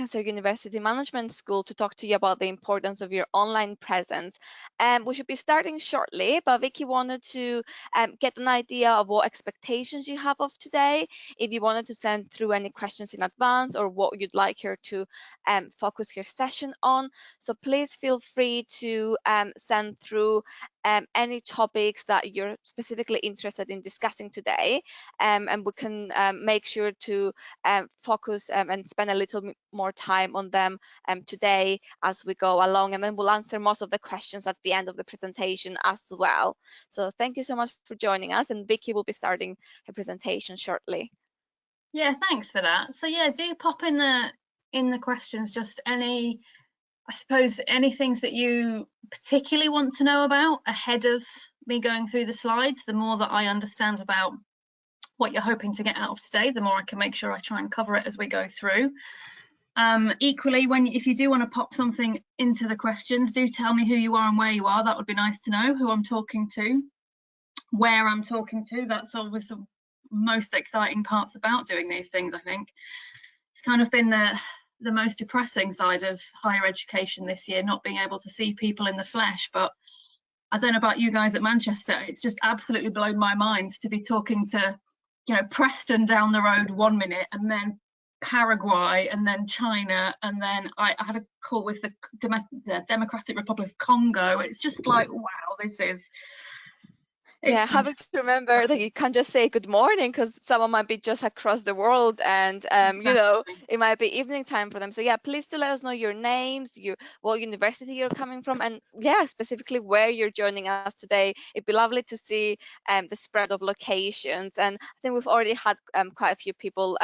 Lancaster University Management School to talk to you about the importance of your online presence. We should be starting shortly, but Vicky wanted to get an idea of what expectations you have of today, if you wanted to send through any questions in advance or what you'd like her to focus your session on. So please feel free to send through any topics that you're specifically interested in discussing today, and we can make sure to focus and spend a little more time on them today as we go along, and then we'll answer most of the questions at the end of the presentation as well. So thank you so much for joining us, and Vicky will be starting her presentation shortly. Yeah, thanks for that. So yeah, do pop in the questions just any, I suppose, any things that you particularly want to know about ahead of me going through the slides. The more that I understand about what you're hoping to get out of today, the more I can make sure I try and cover it as we go through. Equally, if you do want to pop something into the questions, do tell me who you are and where you are. That would be nice to know who I'm talking to, where I'm talking to. That's always the most exciting parts about doing these things, I think. It's kind of been the most depressing side of higher education this year, not being able to see people in the flesh. But I don't know about you guys at Manchester, it's just absolutely blown my mind to be talking to, you know, Preston down the road 1 minute, and then Paraguay, and then China, and then I had a call with the Democratic Republic of Congo. It's just like, wow, this is... Yeah, having to remember that you can't just say good morning because someone might be just across the world, and Exactly. you know, it might be evening time for them. So yeah, please do let us know your names, what university you're coming from, and yeah, specifically where you're joining us today. It'd be lovely to see the spread of locations, and I think we've already had quite a few people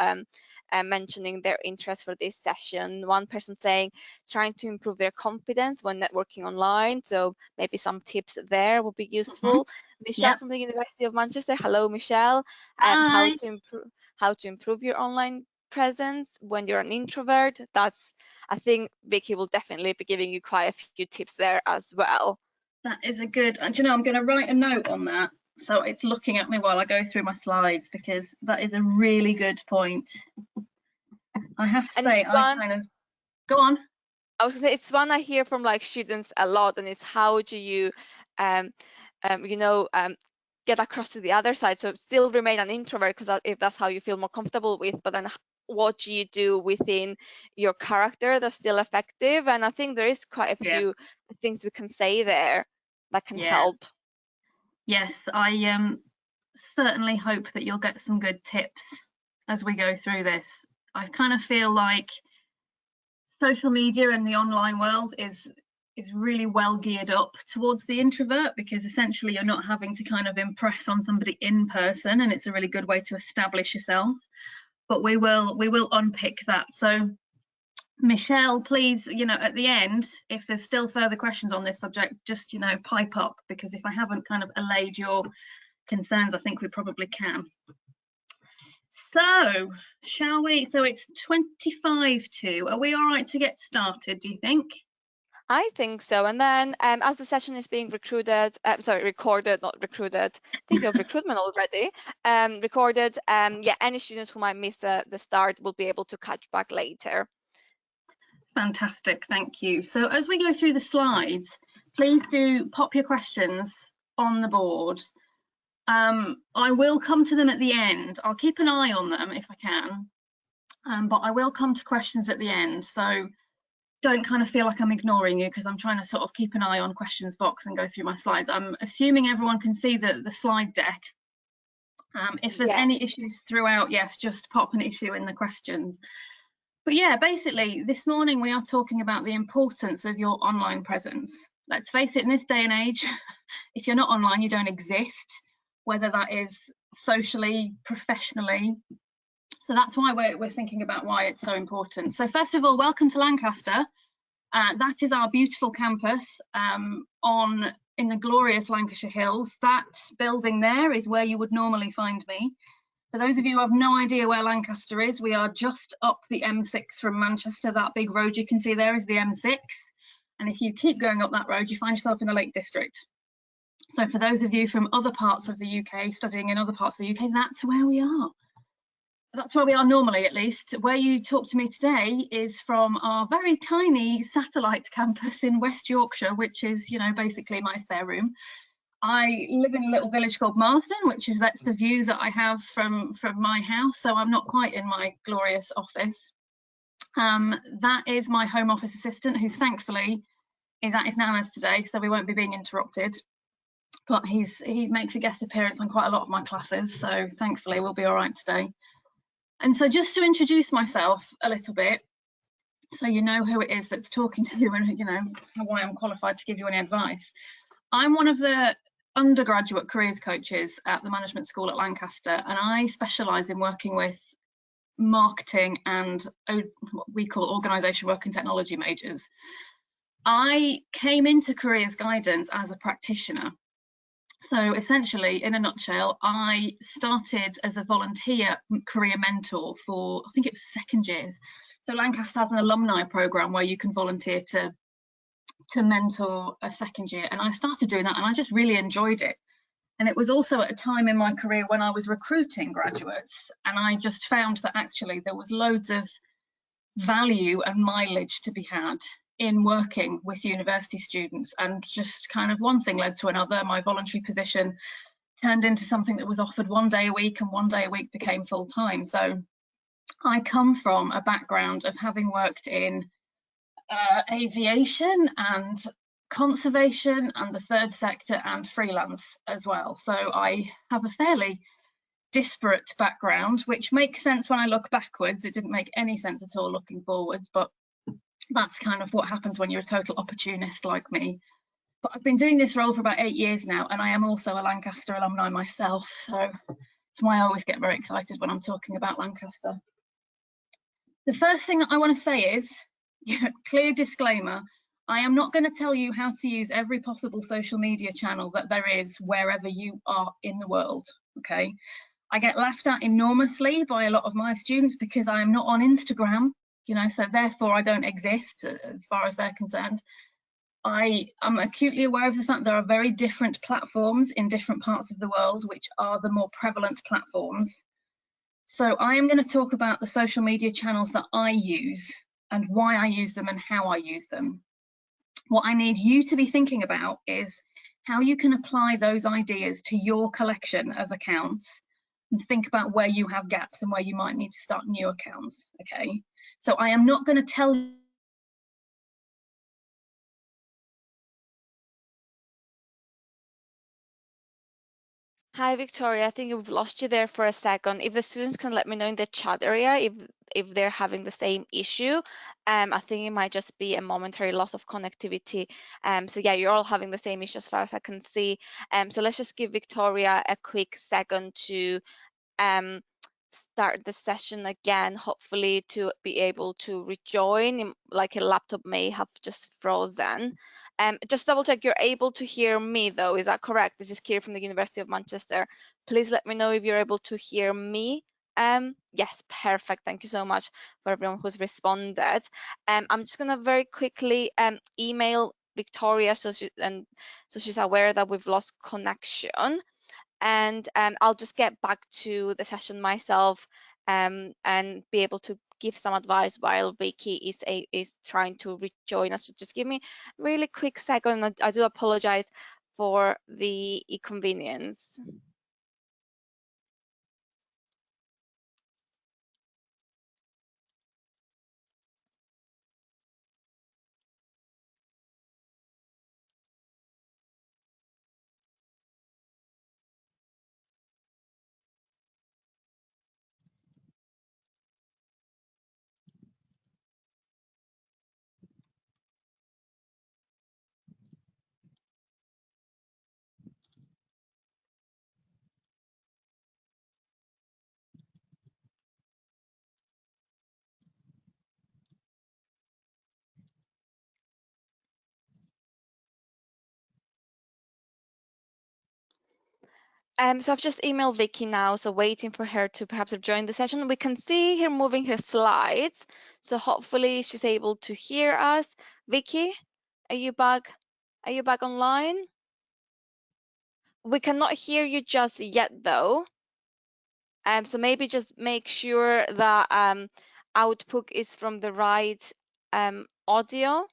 mentioning their interest for this session. One person saying trying to improve their confidence when networking online, so maybe some tips there would be useful. Michelle from the University of Manchester. Hello, Michelle. How to improve your online presence when you're an introvert. That's, I think Vicky will definitely be giving you quite a few tips there as well. That is a good, and you know, I'm going to write a note on that so it's looking at me while I go through my slides, because that is a really good point. I have to say, I kind of go on. I was gonna say, it's one I hear from like students a lot, and it's how do you get across to the other side, so still remain an introvert, because if that's how you feel more comfortable with, but then what do you do within your character that's still effective? And I think there is quite a few things we can say there that can help. Yes, I certainly hope that you'll get some good tips as we go through this. I kind of feel like social media and the online world is really well geared up towards the introvert, because essentially you're not having to kind of impress on somebody in person, and it's a really good way to establish yourself. But we will unpick that. So Michelle, please, you know, at the end, if there's still further questions on this subject, just, you know, pipe up, because if I haven't kind of allayed your concerns, I think we probably can. So shall we? So it's 25 to. Are we all right to get started, do you think? I think so. And then as the session is being recorded, not recruited, think of recruitment already, recorded, yeah, any students who might miss the start will be able to catch back later. Fantastic, thank you. So as we go through the slides, please do pop your questions on the board. I will come to them at the end. I'll keep an eye on them if I can, but I will come to questions at the end. So don't kind of feel like I'm ignoring you, because I'm trying to sort of keep an eye on questions box and go through my slides. I'm assuming everyone can see the slide deck. If there's any issues throughout, yes, just pop an issue in the questions. But yeah, basically this morning we are talking about the importance of your online presence. Let's face it, in this day and age, if you're not online, you don't exist, whether that is socially, professionally. So that's why we're thinking about why it's so important. So first of all, welcome to Lancaster. That is our beautiful campus in the glorious Lancashire Hills. That building there is where you would normally find me. For those of you who have no idea where Lancaster is, we are just up the M6 from Manchester. That big road you can see there is the M6. And if you keep going up that road, you find yourself in the Lake District. So for those of you from other parts of the UK, studying in other parts of the UK, that's where we are. that's where we are normally, at least. Where you talk to me today is from our very tiny satellite campus in West Yorkshire, which is, you know, basically my spare room. I live in a little village called Marsden, that's the view that I have from my house, so I'm not quite in my glorious office. That is my home office assistant, who thankfully is at his nana's today, so we won't be being interrupted. But he makes a guest appearance on quite a lot of my classes, so thankfully we'll be all right today. And so just to introduce myself a little bit, so you know who it is that's talking to you and, you know, why I'm qualified to give you any advice. I'm one of the undergraduate careers coaches at the management school at Lancaster, and I specialise in working with marketing and what we call organisation work and technology majors. I came into careers guidance as a practitioner. So essentially, in a nutshell, I started as a volunteer career mentor for, I think it was second years. So Lancaster has an alumni programme where you can volunteer to mentor a second year, and I started doing that and I just really enjoyed it. And it was also at a time in my career when I was recruiting graduates, and I just found that actually there was loads of value and mileage to be had in working with university students, and just kind of one thing led to another. My voluntary position turned into something that was offered 1 day a week, and 1 day a week became full-time. So I come from a background of having worked in aviation and conservation and the third sector and freelance as well. So I have a fairly disparate background, which makes sense when I look backwards. It didn't make any sense at all looking forwards, but that's kind of what happens when you're a total opportunist like me. But I've been doing this role for about 8 years now, and I am also a Lancaster alumni myself, so it's why I always get very excited when I'm talking about Lancaster. The first thing that I want to say is, clear disclaimer, I am not going to tell you how to use every possible social media channel that there is wherever you are in the world, okay? I get laughed at enormously by a lot of my students because I am not on Instagram, you know, so therefore I don't exist as far as they're concerned. I am acutely aware of the fact there are very different platforms in different parts of the world, which are the more prevalent platforms. So I am going to talk about the social media channels that I use and why I use them and how I use them. What I need you to be thinking about is how you can apply those ideas to your collection of accounts, and think about where you have gaps and where you might need to start new accounts, okay? So I am not going to tell you Hi, Victoria. I think we've lost you there for a second. If the students can let me know in the chat area if they're having the same issue, I think it might just be a momentary loss of connectivity. So yeah, you're all having the same issue as far as I can see. So let's just give Victoria a quick second to um, start the session again, hopefully to be able to rejoin, like a laptop may have just frozen. Just double check you're able to hear me though, is that correct? This is Kira from the University of Manchester. Please let me know if you're able to hear me. Yes, perfect. Thank you so much for everyone who's responded. I'm just gonna very quickly email Victoria so she's aware that we've lost connection, and I'll just get back to the session myself and be able to give some advice while Vicky is trying to rejoin us. So just give me a really quick second. I do apologize for the inconvenience. So I've just emailed Vicky now, so waiting for her to perhaps have joined the session. We can see her moving her slides, so hopefully she's able to hear us. Vicky, are you back? Are you back online? We cannot hear you just yet, though. So maybe just make sure that output is from the right audio.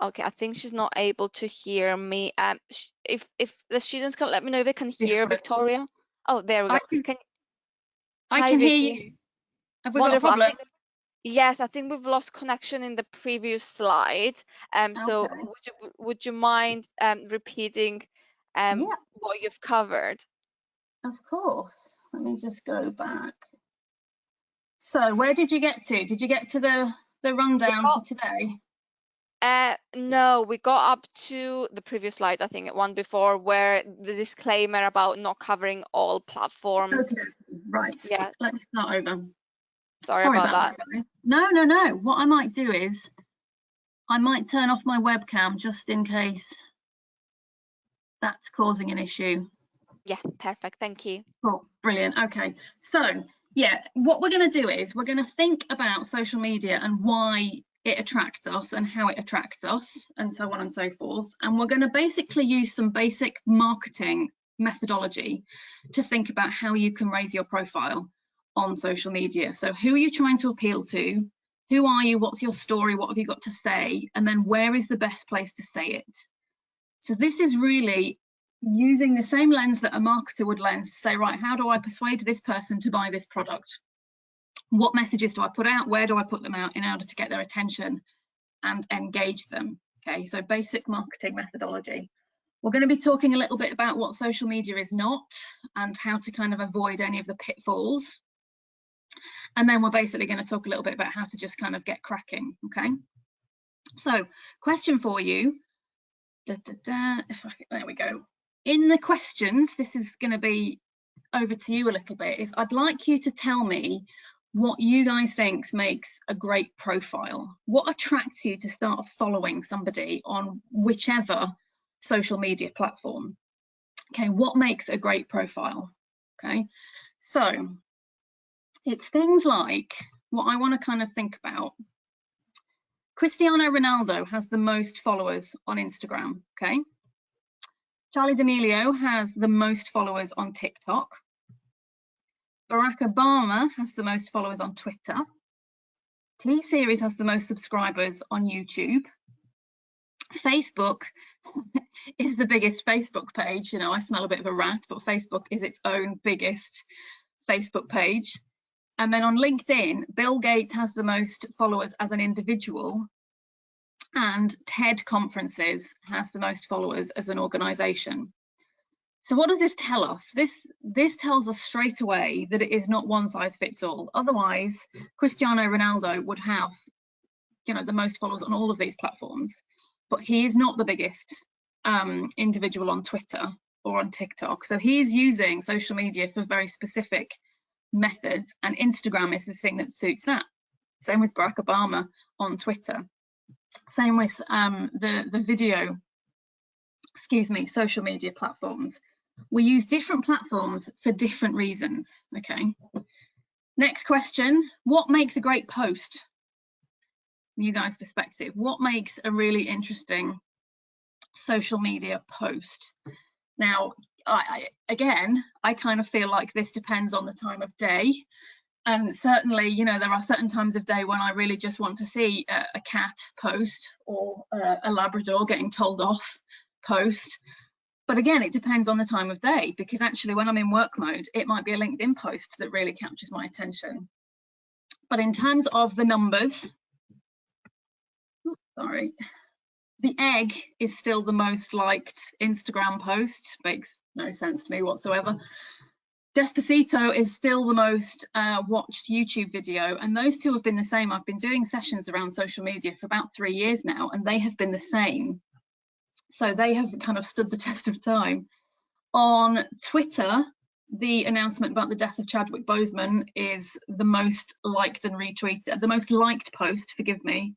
Okay, I think she's not able to hear me. If the students can let me know if they can hear Different. Victoria. Oh, there we I go. can, I Hi, can hear Vicky. you. Have we got a Wonderful. problem? Yes, I think we've lost connection in the previous slide. So Okay. would you mind repeating Yeah, what you've covered? of course. Let me just go back. So where did you get to? Did you get to the rundown for today? No, we got up to the previous slide, I think, one before, where the disclaimer about not covering all platforms. Okay, right. Yeah, Let me start over. sorry Sorry about about that. that, guys. No, no, no. What I might do is I might turn off my webcam just in case that's causing an issue. Yeah, perfect. Thank you. Cool, brilliant. Okay, so yeah, what we're going to do is we're going to think about social media and why it attracts us and how it attracts us and so on and so forth. And we're going to basically use some basic marketing methodology to think about how you can raise your profile on social media. So who are you trying to appeal to? Who are you? What's your story? What have you got to say? And then where is the best place to say it? So this is really using the same lens that a marketer would lens to say, right, how do I persuade this person to buy this product? What messages do I put out? Where do I put them out in order to get their attention and engage them? Okay, so basic marketing methodology. We're going to be talking a little bit about what social media is not and how to kind of avoid any of the pitfalls. And then we're basically going to talk a little bit about how to just kind of get cracking, okay? So, question for you. There we go. In the questions, this is going to be over to you a little bit, is I'd like you to tell me what you guys think makes a great profile. What attracts you to start following somebody on whichever social media platform? Okay, what makes a great profile? Okay, so it's things like what I want to kind of think about. Cristiano Ronaldo has the most followers on Instagram, okay? Charli D'Amelio has the most followers on TikTok. Barack Obama has the most followers on Twitter. T-Series has the most subscribers on YouTube. Facebook is the biggest Facebook page. You know, I smell a bit of a rat, but Facebook is its own biggest Facebook page. And then on LinkedIn, Bill Gates has the most followers as an individual, and TED Conferences has the most followers as an organization. So what does this tell us? This tells us straight away that it is not one size fits all. Otherwise, Cristiano Ronaldo would have, you know, the most followers on all of these platforms, but he is not the biggest individual on Twitter or on TikTok. So he is using social media for very specific methods, and Instagram is the thing that suits that. Same with Barack Obama on Twitter. Same with the video, social media platforms. We use different platforms for different reasons, okay? Next question, what makes a great post? From you guys' perspective, what makes a really interesting social media post? Now, I kind of feel like this depends on the time of day. And certainly, you know, there are certain times of day when I really just want to see a cat post or a Labrador getting told off post. But again, it depends on the time of day, because actually when I'm in work mode, it might be a LinkedIn post that really captures my attention. But in terms of the numbers, the egg is still the most liked Instagram post. Makes no sense to me whatsoever. Despacito is still the most watched YouTube video, and those two have been the same. I've been doing sessions around social media for about 3 years now, and they have been the same. So they have kind of stood the test of time. On Twitter, the announcement about the death of Chadwick Boseman is the most liked and retweeted, the most liked post, forgive me.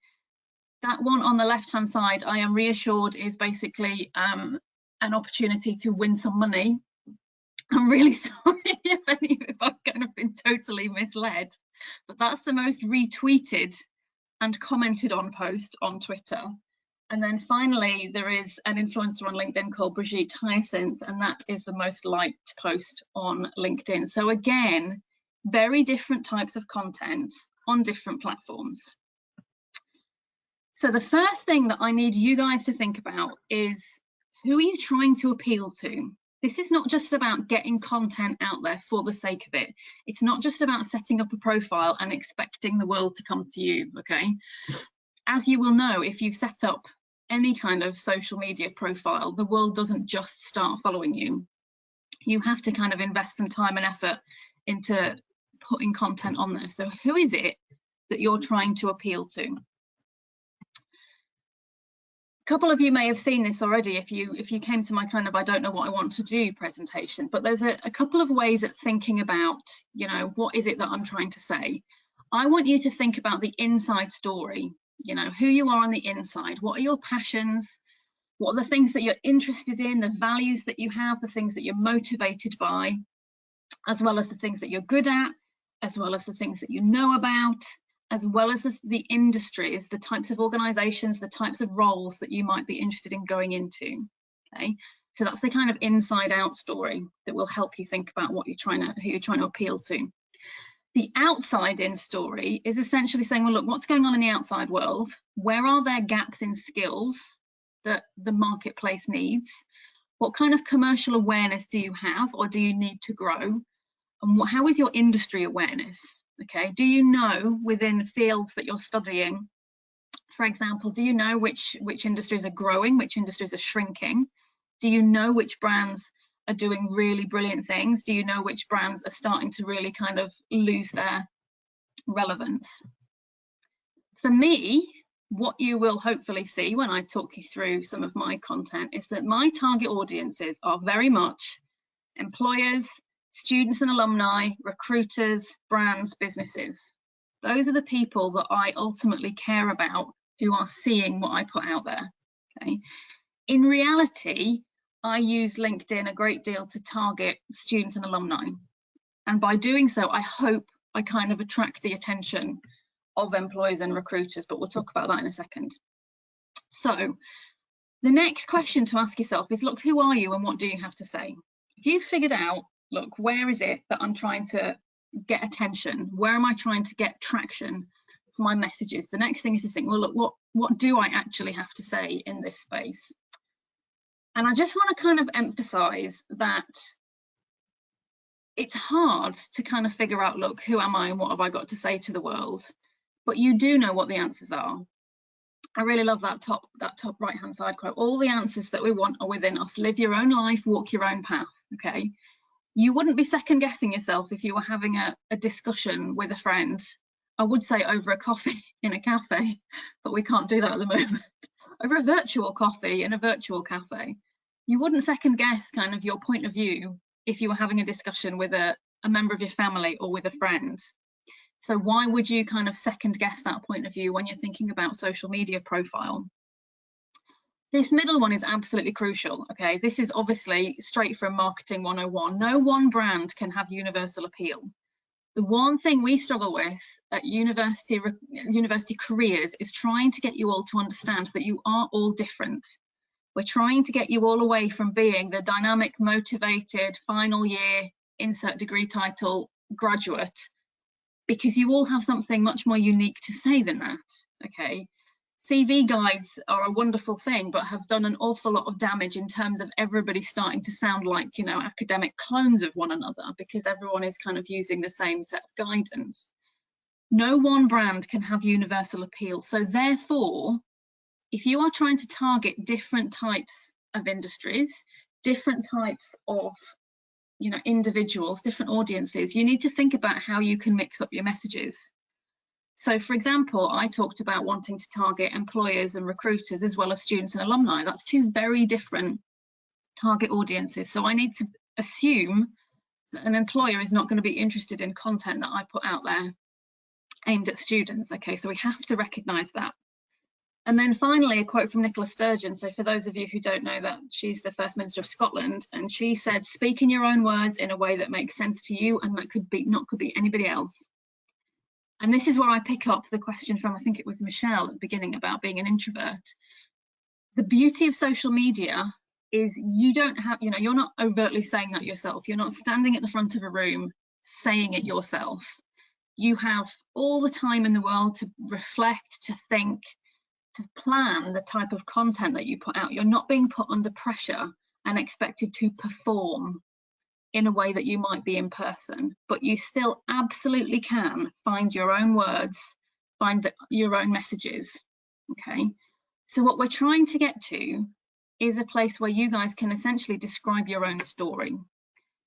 That one on the left-hand side, I am reassured, is basically an opportunity to win some money. I'm really sorry if I've kind of been totally misled, but that's the most retweeted and commented on post on Twitter. And then finally, there is an influencer on LinkedIn called Brigitte Hyacinth, and that is the most liked post on LinkedIn. So again, very different types of content on different platforms. So the first thing that I need you guys to think about is, who are you trying to appeal to? This is not just about getting content out there for the sake of it. It's not just about setting up a profile and expecting the world to come to you, okay? As you will know, if you've set up any kind of social media profile, the world doesn't just start following you. You have to kind of invest some time and effort into putting content on there. So who is it that you're trying to appeal to? A couple of you may have seen this already if you came to my kind of I don't know what I want to do presentation, but there's a couple of ways at thinking about, you know, what is it that I'm trying to say. I want you to think about the inside story, you know, who you are on the inside. What are your passions? What are the things that you're interested in, the values that you have, the things that you're motivated by, as well as the things that you're good at, as well as the things that you know about, as well as the industries, the types of organizations, the types of roles that you might be interested in going into, okay? So that's the kind of inside out story that will help you think about what who you're trying to appeal to. The outside in story is essentially saying, well, look, what's going on in the outside world? Where are there gaps in skills that the marketplace needs? What kind of commercial awareness do you have or do you need to grow? And how is your industry awareness? Okay, do you know within fields that you're studying, for example, do you know which industries are growing, which industries are shrinking? Do you know which brands are doing really brilliant things? Do you know which brands are starting to really kind of lose their relevance? For me, what you will hopefully see when I talk you through some of my content is that my target audiences are very much employers, students and alumni, recruiters, brands, businesses. Those are the people that I ultimately care about who are seeing what I put out there. Okay. In reality, I use LinkedIn a great deal to target students and alumni. And by doing so, I hope I kind of attract the attention of employers and recruiters, but we'll talk about that in a second. So the next question to ask yourself is, look, who are you and what do you have to say? If you've figured out, look, where is it that I'm trying to get attention? Where am I trying to get traction for my messages? The next thing is to think, well, look, what do I actually have to say in this space? And I just want to kind of emphasize that it's hard to kind of figure out, look, who am I and what have I got to say to the world? But you do know what the answers are. I really love that top right hand side quote. All the answers that we want are within us. Live your own life, walk your own path. Okay. You wouldn't be second guessing yourself if you were having a discussion with a friend. I would say over a coffee in a cafe, but we can't do that at the moment. Over a virtual coffee in a virtual cafe. You wouldn't second guess kind of your point of view if you were having a discussion with a member of your family or with a friend. So why would you kind of second guess that point of view when you're thinking about social media profile? This middle one is absolutely crucial, okay? This is obviously straight from Marketing 101. No one brand can have universal appeal. The one thing we struggle with at university careers is trying to get you all to understand that you are all different. We're trying to get you all away from being the dynamic, motivated, final year, insert degree title graduate, because you all have something much more unique to say than that, okay? CV guides are a wonderful thing, but have done an awful lot of damage in terms of everybody starting to sound like, you know, academic clones of one another because everyone is kind of using the same set of guidance. No one brand can have universal appeal. So therefore, if you are trying to target different types of industries, different types of, you know, individuals, different audiences, you need to think about how you can mix up your messages. So for example, I talked about wanting to target employers and recruiters as well as students and alumni. That's two very different target audiences. So I need to assume that an employer is not going to be interested in content that I put out there aimed at students. Okay, so we have to recognize that. And then finally, a quote from Nicola Sturgeon. So for those of you who don't know that, she's the First Minister of Scotland, and she said, speak in your own words in a way that makes sense to you, and that could be anybody else. And this is where I pick up the question from, I think it was Michelle at the beginning, about being an introvert. the beauty of social media is you don't have, you know, you're not overtly saying that yourself. You're not standing at the front of a room saying it yourself. You have all the time in the world to reflect, to think, to plan the type of content that you put out. You're not being put under pressure and expected to perform in a way that you might be in person, but you still absolutely can find your own words, find your own messages. Okay, so what we're trying to get to is a place where you guys can essentially describe your own story.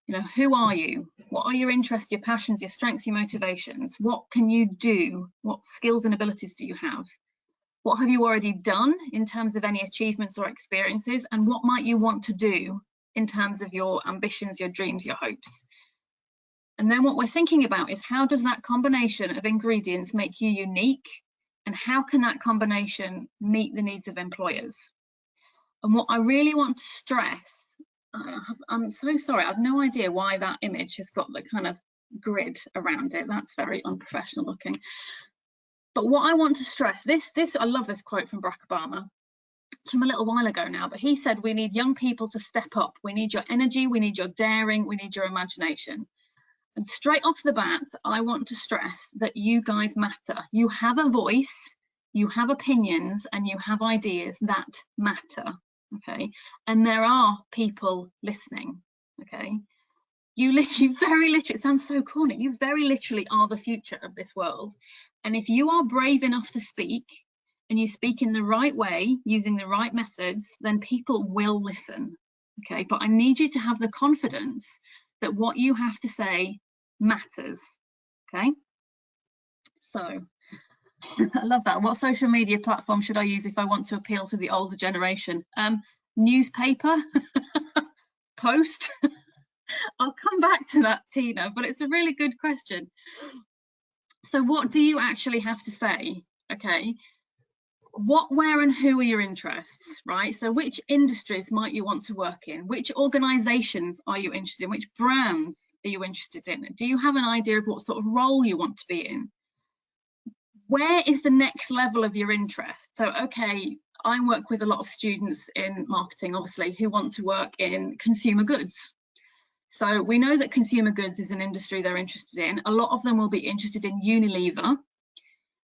You know, who are you? What are your interests, your passions, your strengths, your motivations? What can you do? What skills and abilities do you have? What have you already done in terms of any achievements or experiences? And what might you want to do in terms of your ambitions, your dreams, your hopes? And then what we're thinking about is, how does that combination of ingredients make you unique? And how can that combination meet the needs of employers? And what I really want to stress, I'm so sorry, I've no idea why that image has got the kind of grid around it. That's very unprofessional looking. But what I want to stress, I love this quote from Barack Obama. It's from a little while ago now, but he said, we need young people to step up. We need your energy, we need your daring, we need your imagination. And straight off the bat, I want to stress that you guys matter. You have a voice, you have opinions, and you have ideas that matter, okay? And there are people listening, okay? You very literally, it sounds so corny, you very literally are the future of this world. And if you are brave enough to speak, and you speak in the right way, using the right methods, then people will listen, okay? But I need you to have the confidence that what you have to say matters, okay? So, I love that. What social media platform should I use if I want to appeal to the older generation? Newspaper, post. I'll come back to that, Tina, but it's a really good question. So what do you actually have to say? Okay, what, where, and who are your interests, right? So which industries might you want to work in? Which organizations are you interested in? Which brands are you interested in? Do you have an idea of what sort of role you want to be in? Where is the next level of your interest? So, okay, I work with a lot of students in marketing, obviously, who want to work in consumer goods. So we know that consumer goods is an industry they're interested in. A lot of them will be interested in Unilever.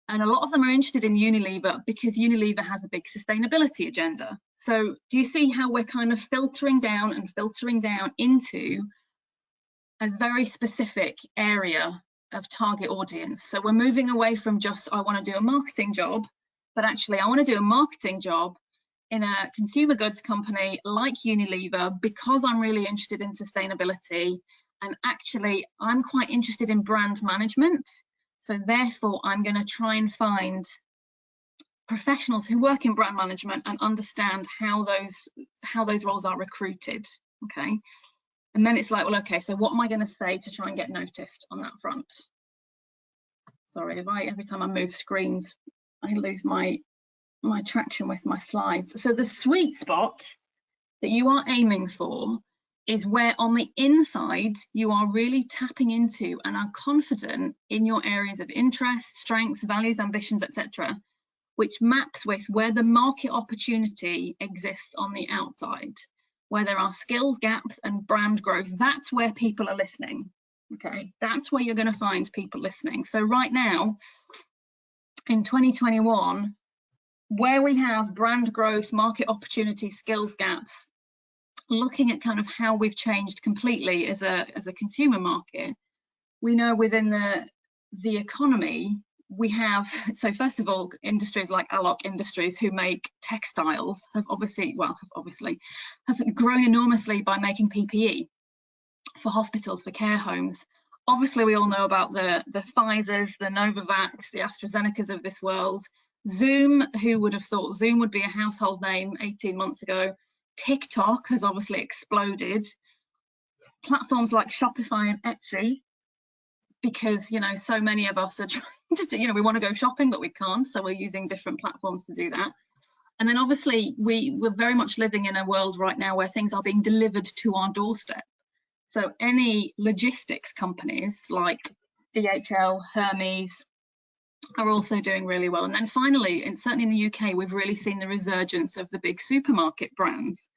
And a lot of them are interested in Unilever because Unilever has a big sustainability agenda. So do you see how we're kind of filtering down into a very specific area of target audience? So we're moving away from just, I want to do a marketing job, but actually I want to do a marketing job in a consumer goods company like Unilever because I'm really interested in sustainability. And actually, I'm quite interested in brand management. So therefore, I'm going to try and find professionals who work in brand management and understand how those roles are recruited. Okay. And then it's like, well, okay, so what am I going to say to try and get noticed on that front? Sorry, every time I move screens, I lose my traction with my slides. So the sweet spot that you are aiming for is where on the inside you are really tapping into and are confident in your areas of interest, strengths, values, ambitions, etc., which maps with where the market opportunity exists on the outside, where there are skills gaps and brand growth. That's where people are listening. Okay, that's where you're going to find people listening. So right now in 2021, where we have brand growth, market opportunity, skills gaps, looking at kind of how we've changed completely as a consumer market, we know within the economy we have, so first of all, industries like Alloc Industries who make textiles have grown enormously by making PPE for hospitals, for care homes. Obviously, we all know about the Pfizers, the Novavax, the AstraZenecas of this world. Zoom, who would have thought Zoom would be a household name 18 months ago? TikTok has obviously exploded. Platforms like Shopify and Etsy, because, you know, so many of us are trying to do, you know, we want to go shopping, but we can't. So we're using different platforms to do that. And then obviously we're very much living in a world right now where things are being delivered to our doorstep. So any logistics companies like DHL, Hermes, are also doing really well. And then finally, and certainly in the UK, we've really seen the resurgence of the big supermarket brands.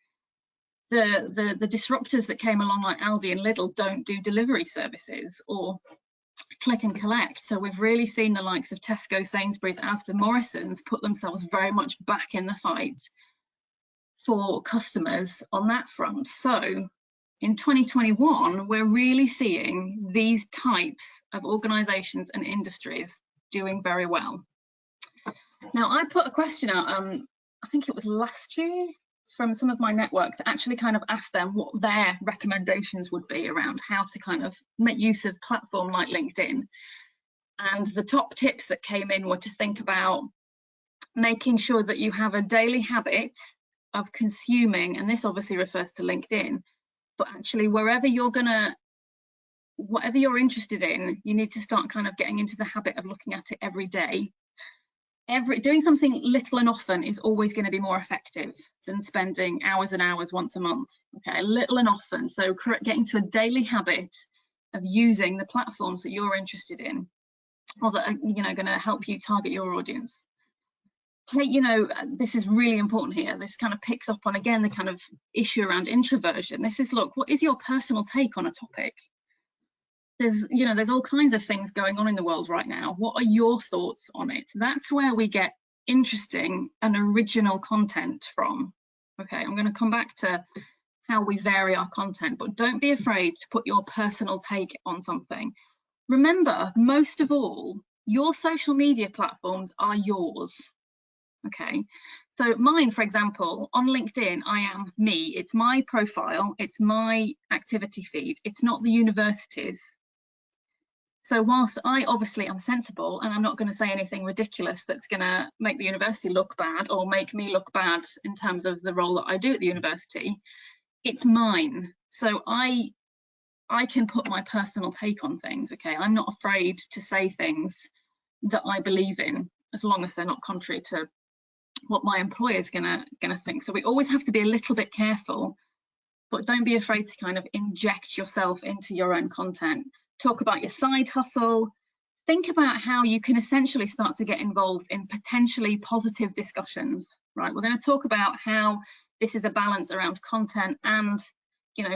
The disruptors that came along, like Aldi and Lidl, don't do delivery services or click and collect. So we've really seen the likes of Tesco, Sainsbury's, Asda, Morrison's put themselves very much back in the fight for customers on that front. So in 2021, we're really seeing these types of organisations and industries doing very well. Now, I put a question out, I think it was last year, from some of my network to actually kind of ask them what their recommendations would be around how to kind of make use of platform like LinkedIn. And the top tips that came in were to think about making sure that you have a daily habit of consuming, and this obviously refers to LinkedIn, but actually whatever you're interested in, you need to start kind of getting into the habit of looking at it every day. Doing something little and often is always going to be more effective than spending hours and hours once a month. Okay, little and often. So getting to a daily habit of using the platforms that you're interested in, or that are, going to help you target your audience. This is really important here. This kind of picks up on, again, the kind of issue around introversion. This is, look, what is your personal take on a topic? There's all kinds of things going on in the world right now. What are your thoughts on it? That's where we get interesting and original content from. Okay, I'm going to come back to how we vary our content, but don't be afraid to put your personal take on something. Remember, most of all, your social media platforms are yours. Okay, so mine, for example, on LinkedIn, I am me. It's my profile, it's my activity feed, it's not the university's. So whilst I obviously am sensible and I'm not going to say anything ridiculous that's going to make the university look bad or make me look bad in terms of the role that I do at the university, it's mine. So I can put my personal take on things. Okay, I'm not afraid to say things that I believe in, as long as they're not contrary to what my employer's gonna think. So we always have to be a little bit careful, but don't be afraid to kind of inject yourself into your own content. Talk about your side hustle. Think about how you can essentially start to get involved in potentially positive discussions, right? We're going to talk about how this is a balance around content and,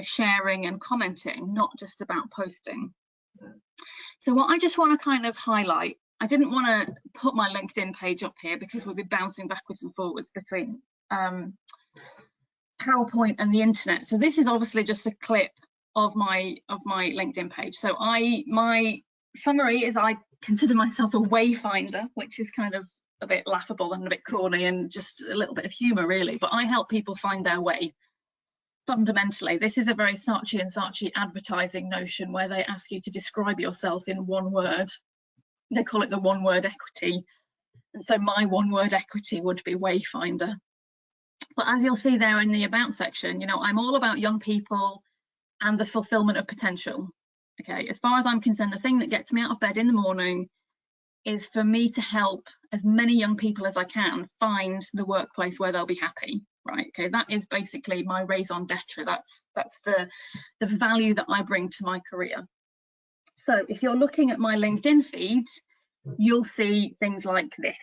sharing and commenting, not just about posting. So what I just want to kind of highlight, I didn't want to put my LinkedIn page up here because we'll be bouncing backwards and forwards between PowerPoint and the internet. So this is obviously just a clip of my LinkedIn page. So my summary is, I consider myself a wayfinder, which is kind of a bit laughable and a bit corny and just a little bit of humor, really, but I help people find their way. Fundamentally, this is a very Saatchi and Saatchi advertising notion where they ask you to describe yourself in one word. They call it the one word equity, and so my one word equity would be wayfinder. But as you'll see there in the about section, I'm all about young people and the fulfillment of potential. Okay, as far as I'm concerned, the thing that gets me out of bed in the morning is for me to help as many young people as I can find the workplace where they'll be happy, right? Okay, that is basically my raison d'etre. That's the value that I bring to my career. So if you're looking at my LinkedIn feed, you'll see things like this.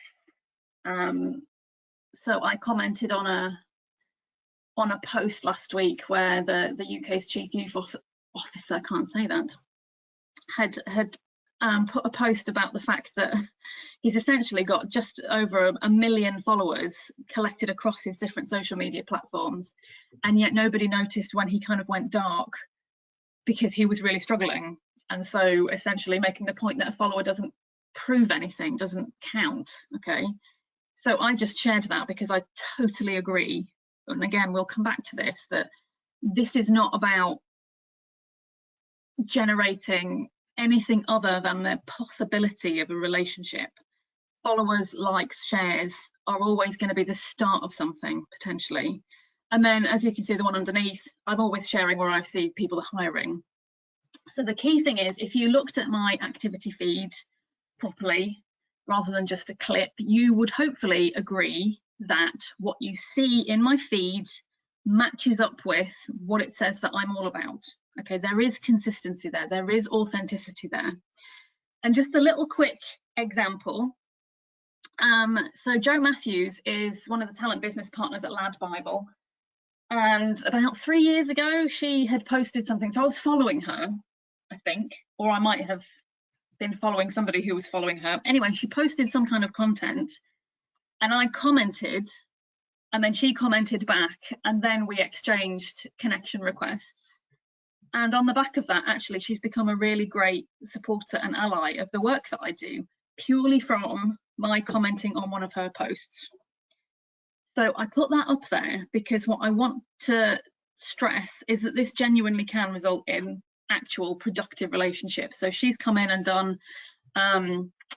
So I commented on a post last week where the UK's chief youth officer, I can't say that, had put a post about the fact that he's essentially got just over 1 million followers collected across his different social media platforms, and yet nobody noticed when he kind of went dark because he was really struggling. And so essentially making the point that a follower doesn't prove anything, doesn't count. Okay, so I just shared that because I totally agree. And again, we'll come back to this, that this is not about generating anything other than the possibility of a relationship. Followers, likes, shares are always going to be the start of something, potentially. And then, as you can see, the one underneath, I'm always sharing where I see people are hiring. So the key thing is, if you looked at my activity feed properly, rather than just a clip, you would hopefully agree that what you see in my feed matches up with what it says that I'm all about. Okay, there is consistency there, there is authenticity there. And just a little quick example So Jo Matthews is one of the talent business partners at Lad Bible. And about 3 years ago, she had posted something. So I was following her, I think, or I might have been following somebody who was following her. Anyway, she posted some kind of content and I commented, and then she commented back, and then we exchanged connection requests. And on the back of that, actually, she's become a really great supporter and ally of the work that I do, purely from my commenting on one of her posts. So I put that up there because what I want to stress is that this genuinely can result in actual productive relationships. So she's come in and done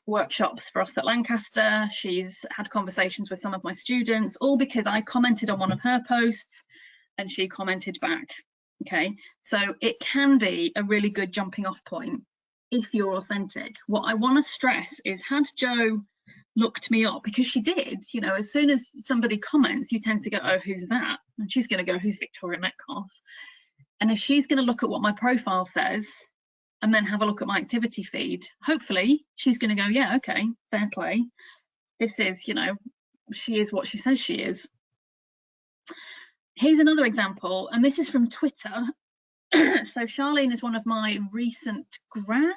workshops for us at Lancaster. She's had conversations with some of my students, all because I commented on one of her posts and she commented back. Okay, so it can be a really good jumping off point if you're authentic. What I want to stress is, had Jo looked me up, because she did, you know, as soon as somebody comments, you tend to go, oh, who's that? And she's going to go, who's Victoria Metcalf? And if she's going to look at what my profile says and then have a look at my activity feed, hopefully she's going to go, yeah, okay, fair play. This is, you know, she is what she says she is. Here's another example, and this is from Twitter. So Charlene is one of my recent grads.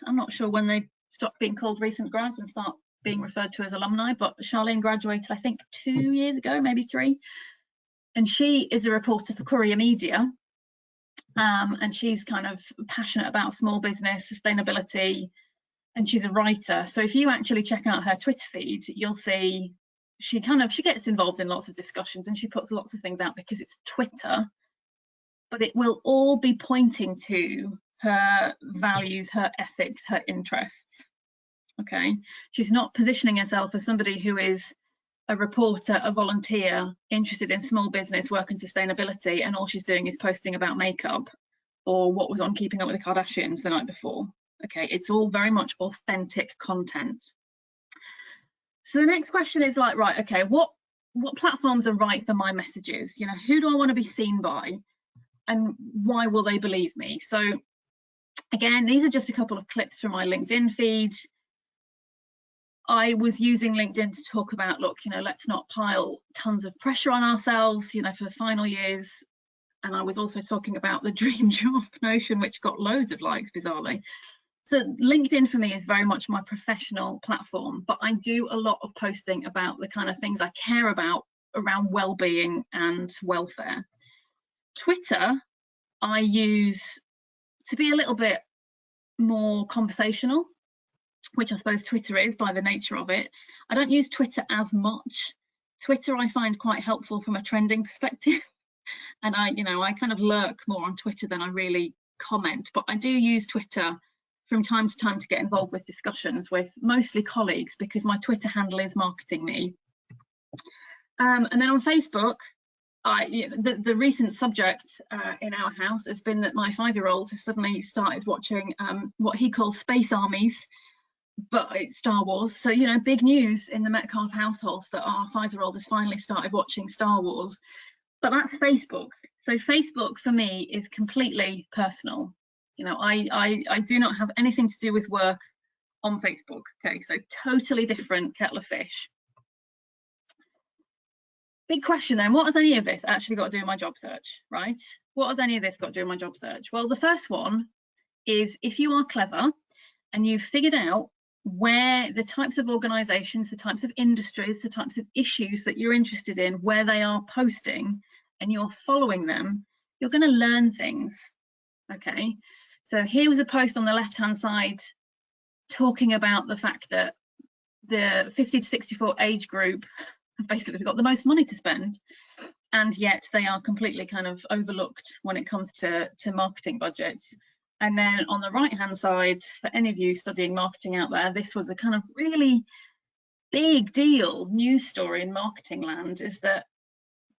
I'm not sure when they stop being called recent grads and start being referred to as alumni, but Charlene graduated, I think, 2 years ago, maybe 3. And she is a reporter for Courier Media. And she's kind of passionate about small business, sustainability, and she's a writer. So if you actually check out her Twitter feed, you'll see she gets involved in lots of discussions and she puts lots of things out because it's Twitter, but it will all be pointing to her values, her ethics, her interests. Okay, she's not positioning herself as somebody who is a reporter, a volunteer, interested in small business, work and sustainability, and all she's doing is posting about makeup or what was on Keeping Up with the Kardashians the night before. Okay, it's all very much authentic content. So the next question is like, right, okay, what platforms are right for my messages? You know, who do I want to be seen by, and why will they believe me? So again, these are just a couple of clips from my LinkedIn feed. I was using LinkedIn to talk about, look, you know, let's not pile tons of pressure on ourselves, you know, for the final years. And I was also talking about the dream job notion, which got loads of likes, bizarrely. So LinkedIn for me is very much my professional platform, but I do a lot of posting about the kind of things I care about around well-being and welfare. Twitter, I use to be a little bit more conversational, which I suppose Twitter is by the nature of it. I don't use Twitter as much. Twitter I find quite helpful from a trending perspective. And I kind of lurk more on Twitter than I really comment, but I do use Twitter from time to time to get involved with discussions with mostly colleagues, because my Twitter handle is marketing me. And then on Facebook, the recent subject in our house has been that my 5-year-old has suddenly started watching what he calls space armies, but it's Star Wars. So, you know, big news in the Metcalf household that our 5-year-old has finally started watching Star Wars. But that's Facebook. So Facebook for me is completely personal. You know, I do not have anything to do with work on Facebook. Okay, so totally different kettle of fish. Big question then, what has any of this actually got to do with my job search, right? What has any of this got to do with my job search? Well, the first one is, if you are clever and you've figured out where the types of organisations, the types of industries, the types of issues that you're interested in, where they are posting, and you're following them, you're going to learn things. Okay, so here was a post on the left hand side talking about the fact that the 50 to 64 age group have basically got the most money to spend, and yet they are completely kind of overlooked when it comes to marketing budgets. And then on the right hand side, for any of you studying marketing out there, this was a kind of really big deal news story in marketing land, is that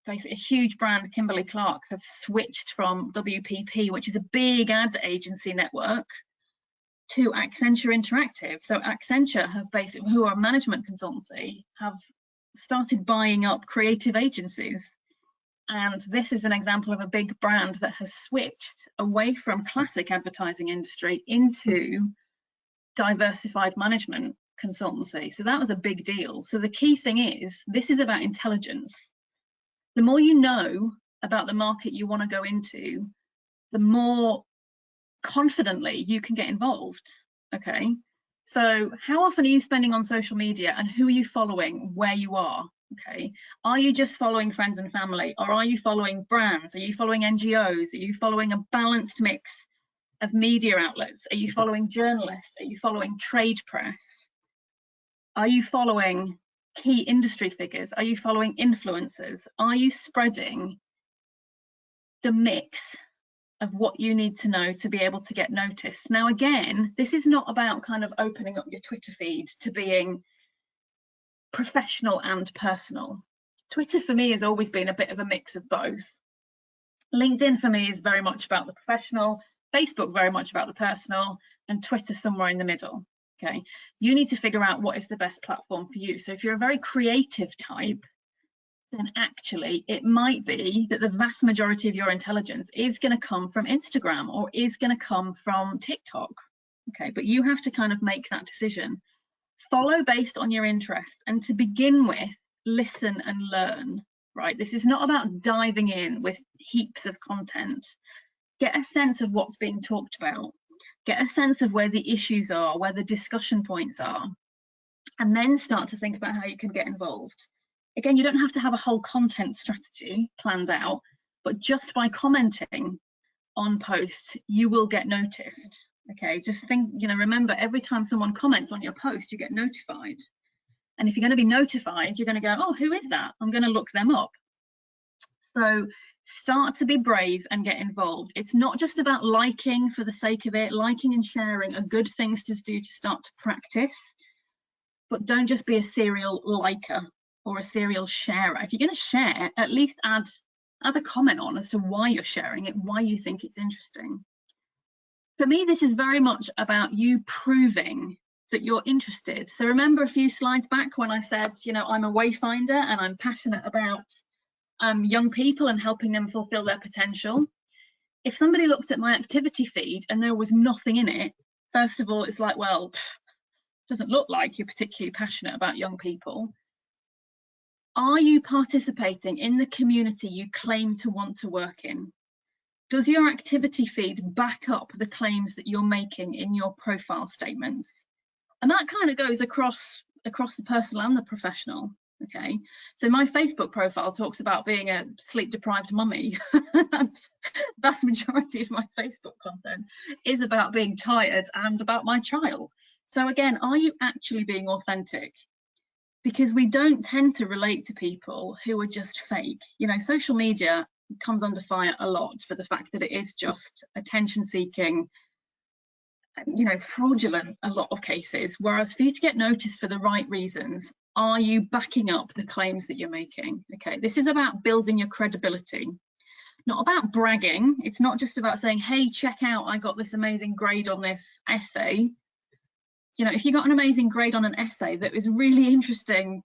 basically a huge brand, Kimberly Clark, have switched from WPP, which is a big ad agency network, to Accenture Interactive. So Accenture have basically, who are a management consultancy, have started buying up creative agencies. And this is an example of a big brand that has switched away from classic advertising industry into diversified management. consultancy. So that was a big deal. So the key thing is, this is about intelligence. The more you know about the market you want to go into, the more confidently you can get involved. Okay, so how often are you spending on social media, and who are you following where you are? Okay, are you just following friends and family, or are you following brands? Are you following NGOs? Are you following a balanced mix of media outlets? Are you following journalists? Are you following trade press? Are you following key industry figures? Are you following influencers? Are you spreading the mix of what you need to know to be able to get noticed? Now, again, this is not about kind of opening up your Twitter feed to being professional and personal. Twitter for me has always been a bit of a mix of both. LinkedIn for me is very much about the professional, Facebook very much about the personal, and Twitter somewhere in the middle. Okay, you need to figure out what is the best platform for you. So if you're a very creative type, then actually it might be that the vast majority of your intelligence is going to come from Instagram or is going to come from TikTok. Okay, but you have to kind of make that decision. Follow based on your interests, and to begin with, listen and learn, right? This is not about diving in with heaps of content. Get a sense of what's being talked about. Get a sense of where the issues are, where the discussion points are, and then start to think about how you can get involved. Again, you don't have to have a whole content strategy planned out, but just by commenting on posts, you will get noticed. Okay, just think, remember, every time someone comments on your post, you get notified. And if you're going to be notified, you're going to go, oh, who is that? I'm going to look them up. So start to be brave and get involved. It's not just about liking for the sake of it. Liking and sharing are good things to do to start to practice, but don't just be a serial liker or a serial sharer. If you're going to share, at least add a comment on as to why you're sharing it, why you think it's interesting. For me, this is very much about you proving that you're interested. So remember a few slides back when I said, I'm a wayfinder and I'm passionate about young people and helping them fulfill their potential. If somebody looked at my activity feed and there was nothing in it, first of all, it's like, well, doesn't look like you're particularly passionate about young people. Are you participating in the community you claim to want to work in? Does your activity feed back up the claims that you're making in your profile statements? And that kind of goes across the personal and the professional. Okay, so my Facebook profile talks about being a sleep-deprived mummy. And the vast majority of my Facebook content is about being tired and about my child. So again, are you actually being authentic? Because we don't tend to relate to people who are just fake. Social media comes under fire a lot for the fact that it is just attention-seeking, fraudulent a lot of cases. Whereas for you to get noticed for the right reasons, are you backing up the claims that you're making? Okay, this is about building your credibility, not about bragging. It's not just about saying, hey, check out, I got this amazing grade on this essay. If you got an amazing grade on an essay that is really interesting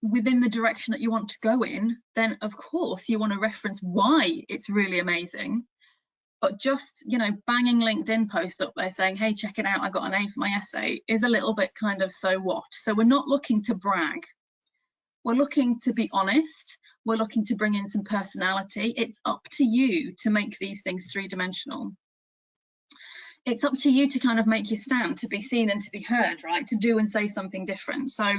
within the direction that you want to go in, then of course you want to reference why it's really amazing. But just, banging LinkedIn post up there saying, hey, check it out, I got an A for my essay, is a little bit kind of so what? So we're not looking to brag. We're looking to be honest. We're looking to bring in some personality. It's up to you to make these things three-dimensional. It's up to you to kind of make your stand, to be seen and to be heard, right? To do and say something different. So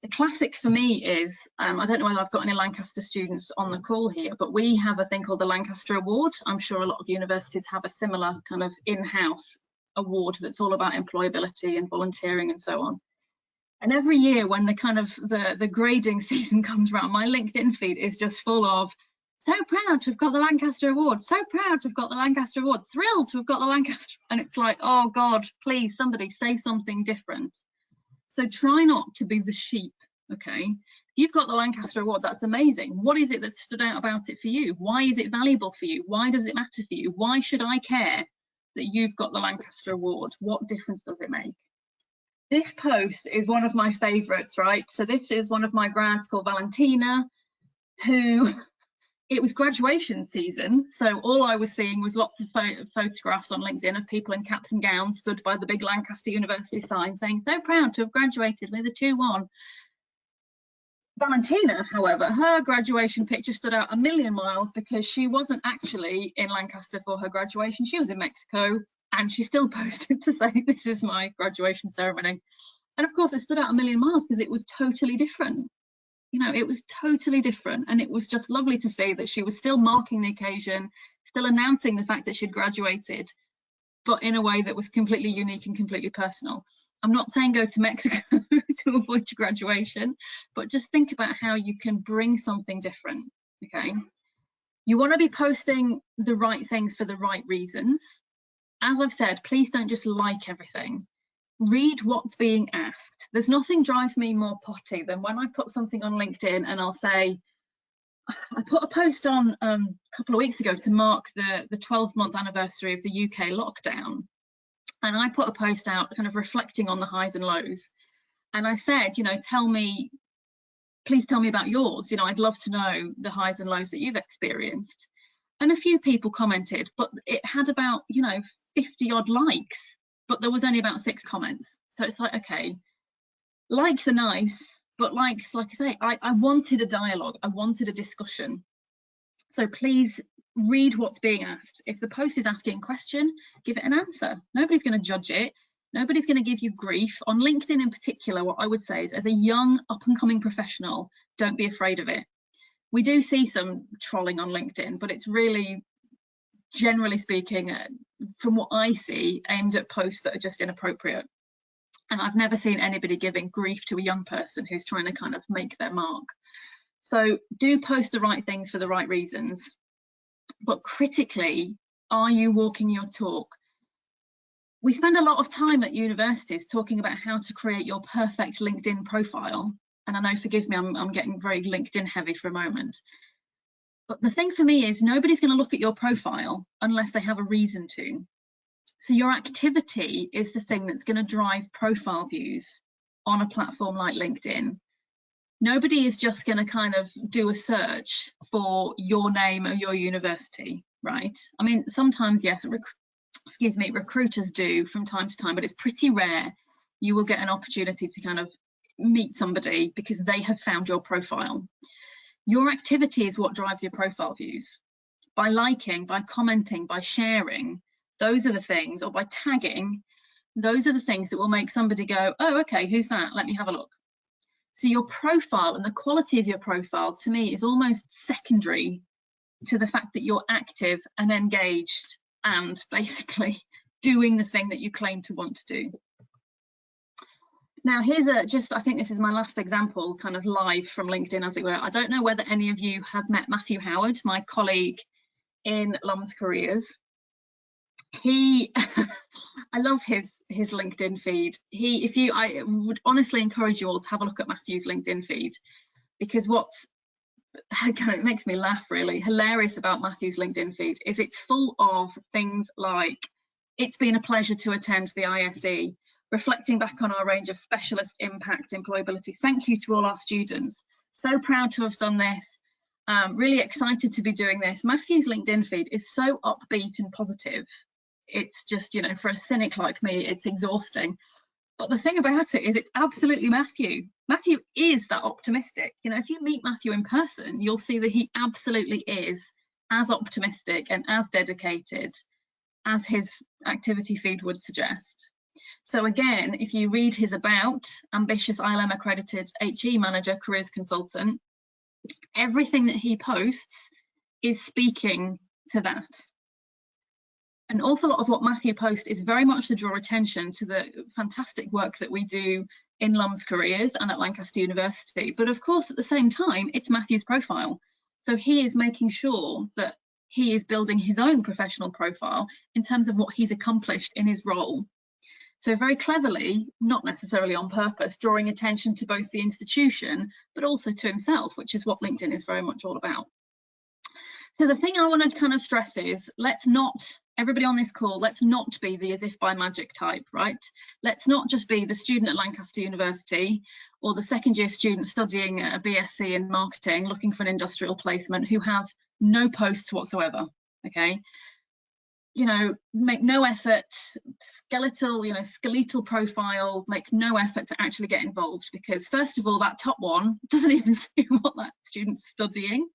the classic for me is, I don't know whether I've got any Lancaster students on the call here, but we have a thing called the Lancaster Award. I'm sure a lot of universities have a similar kind of in-house award that's all about employability and volunteering and so on. And every year when the kind of the grading season comes around, my LinkedIn feed is just full of, so proud to have got the Lancaster Award, so proud to have got the Lancaster Award, thrilled to have got the Lancaster. And it's like, oh God, please, somebody say something different. So try not to be the sheep, okay? You've got the Lancaster Award, that's amazing. What is it that stood out about it for you? Why is it valuable for you? Why does it matter for you? Why should I care that you've got the Lancaster Award? What difference does it make? This post is one of my favorites, right? So this is one of my grads called Valentina, who it was graduation season, so all I was seeing was lots of photographs on LinkedIn of people in caps and gowns stood by the big Lancaster University sign saying, so proud to have graduated with a 2-1. Valentina, however, her graduation picture stood out a million miles because she wasn't actually in Lancaster for her graduation. She was in Mexico, and she still posted to say, this is my graduation ceremony. And of course, it stood out a million miles because it was totally different. You know, it was totally different, and it was just lovely to see that she was still marking the occasion, still announcing the fact that she'd graduated, but in a way that was completely unique and completely personal. I'm not saying go to Mexico to avoid your graduation, but just think about how you can bring something different, okay? You want to be posting the right things for the right reasons. As I've said, please don't just like everything. Read what's being asked. There's nothing drives me more potty than when I put something on LinkedIn and I'll say, I put a post on a couple of weeks ago to mark the 12-month anniversary of the UK lockdown. And I put a post out kind of reflecting on the highs and lows. And I said, you know, please tell me about yours. You know, I'd love to know the highs and lows that you've experienced. And a few people commented, but it had about, you know, 50 odd likes. But there was only about 6 comments. So it's like, okay, likes are nice, but likes, like I say, I wanted a dialogue, I wanted a discussion. So please read what's being asked. If the post is asking a question, give it an answer. Nobody's going to judge it. Nobody's going to give you grief. On LinkedIn in particular, what I would say is, as a young up-and-coming professional, don't be afraid of it. We do see some trolling on LinkedIn, but it's really, generally speaking, from what I see, aimed at posts that are just inappropriate. And I've never seen anybody giving grief to a young person who's trying to kind of make their mark. So do post the right things for the right reasons. But critically, are you walking your talk? We spend a lot of time at universities talking about how to create your perfect LinkedIn profile. And I know, forgive me, I'm getting very LinkedIn heavy for a moment. But the thing for me is, nobody's going to look at your profile unless they have a reason to. So your activity is the thing that's going to drive profile views on a platform like LinkedIn. Nobody is just going to kind of do a search for your name or your university, right? I mean, sometimes, yes, recruiters do from time to time, but it's pretty rare you will get an opportunity to kind of meet somebody because they have found your profile. Your activity is what drives your profile views. By liking, by commenting, by sharing, those are the things, or by tagging, those are the things that will make somebody go, oh, okay, who's that? Let me have a look. So your profile and the quality of your profile, to me, is almost secondary to the fact that you're active and engaged and basically doing the thing that you claim to want to do. Now, here's I think this is my last example, kind of live from LinkedIn, as it were. I don't know whether any of you have met Matthew Howard, my colleague in LUMS Careers. I love his LinkedIn feed. I would honestly encourage you all to have a look at Matthew's LinkedIn feed, because it makes me laugh, really hilarious about Matthew's LinkedIn feed is it's full of things like, it's been a pleasure to attend the ISE, reflecting back on our range of specialist impact employability. Thank you to all our students. So proud to have done this. Really excited to be doing this. Matthew's LinkedIn feed is so upbeat and positive. It's just, you know, for a cynic like me, it's exhausting. But the thing about it is, it's absolutely Matthew. Matthew is that optimistic. You know, if you meet Matthew in person, you'll see that he absolutely is as optimistic and as dedicated as his activity feed would suggest. So again, if you read his about, ambitious ILM accredited HE manager, careers consultant, everything that he posts is speaking to that. An awful lot of what Matthew posts is very much to draw attention to the fantastic work that we do in LUMS Careers and at Lancaster University. But of course, at the same time, it's Matthew's profile. So he is making sure that he is building his own professional profile in terms of what he's accomplished in his role. So very cleverly, not necessarily on purpose, drawing attention to both the institution, but also to himself, which is what LinkedIn is very much all about. So the thing I want to kind of stress is, let's not, everybody on this call, let's not be the as if by magic type, right? Let's not just be the student at Lancaster University or the second year student studying a BSc in marketing looking for an industrial placement who have no posts whatsoever, okay? You know, make no effort, skeletal profile, make no effort to actually get involved, because first of all, that top one doesn't even see what that student's studying.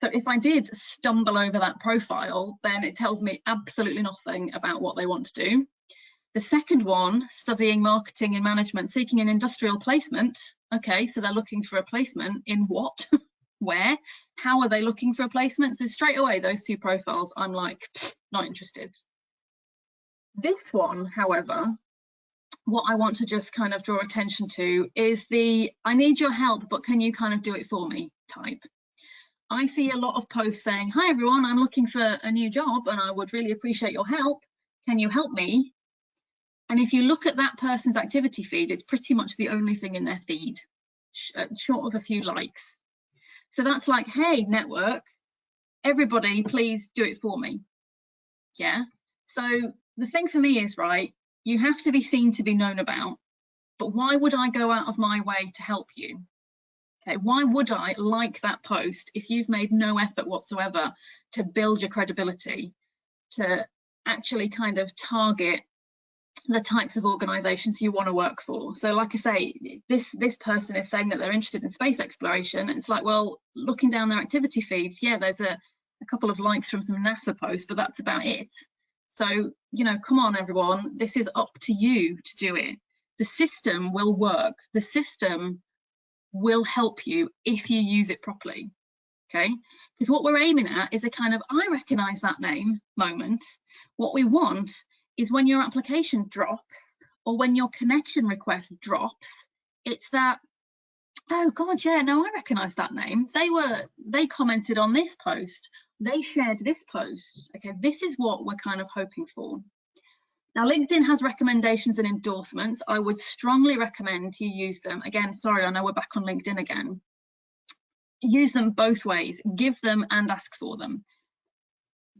So if I did stumble over that profile, then it tells me absolutely nothing about what they want to do. The second one, studying marketing and management, seeking an industrial placement. Okay, so they're looking for a placement in what? Where? How are they looking for a placement? So straight away, those two profiles, I'm like, not interested. This one, however, what I want to just kind of draw attention to is the, I need your help, but can you kind of do it for me type. I see a lot of posts saying, hi everyone, I'm looking for a new job and I would really appreciate your help. Can you help me? And if you look at that person's activity feed, it's pretty much the only thing in their feed, short of a few likes. So that's like, hey, network, everybody, please do it for me. Yeah. So the thing for me is, right, you have to be seen to be known about, but why would I go out of my way to help you? Okay, why would I like that post if you've made no effort whatsoever to build your credibility, to actually kind of target the types of organizations you want to work for? So like I say, this person is saying that they're interested in space exploration. It's like, well, looking down their activity feeds, yeah, there's a couple of likes from some NASA posts, but that's about it. So, you know, come on, everyone, this is up to you to do it. The system will work. The system will help you if you use it properly, okay? Because what we're aiming at is a kind of, I recognize that name moment. What we want is when your application drops or when your connection request drops, it's that, oh God, yeah, no, I recognize that name. They commented on this post, they shared this post. Okay, this is what we're kind of hoping for. Now, LinkedIn has recommendations and endorsements. I would strongly recommend you use them. Again, sorry, I know we're back on LinkedIn again. Use them both ways, give them and ask for them.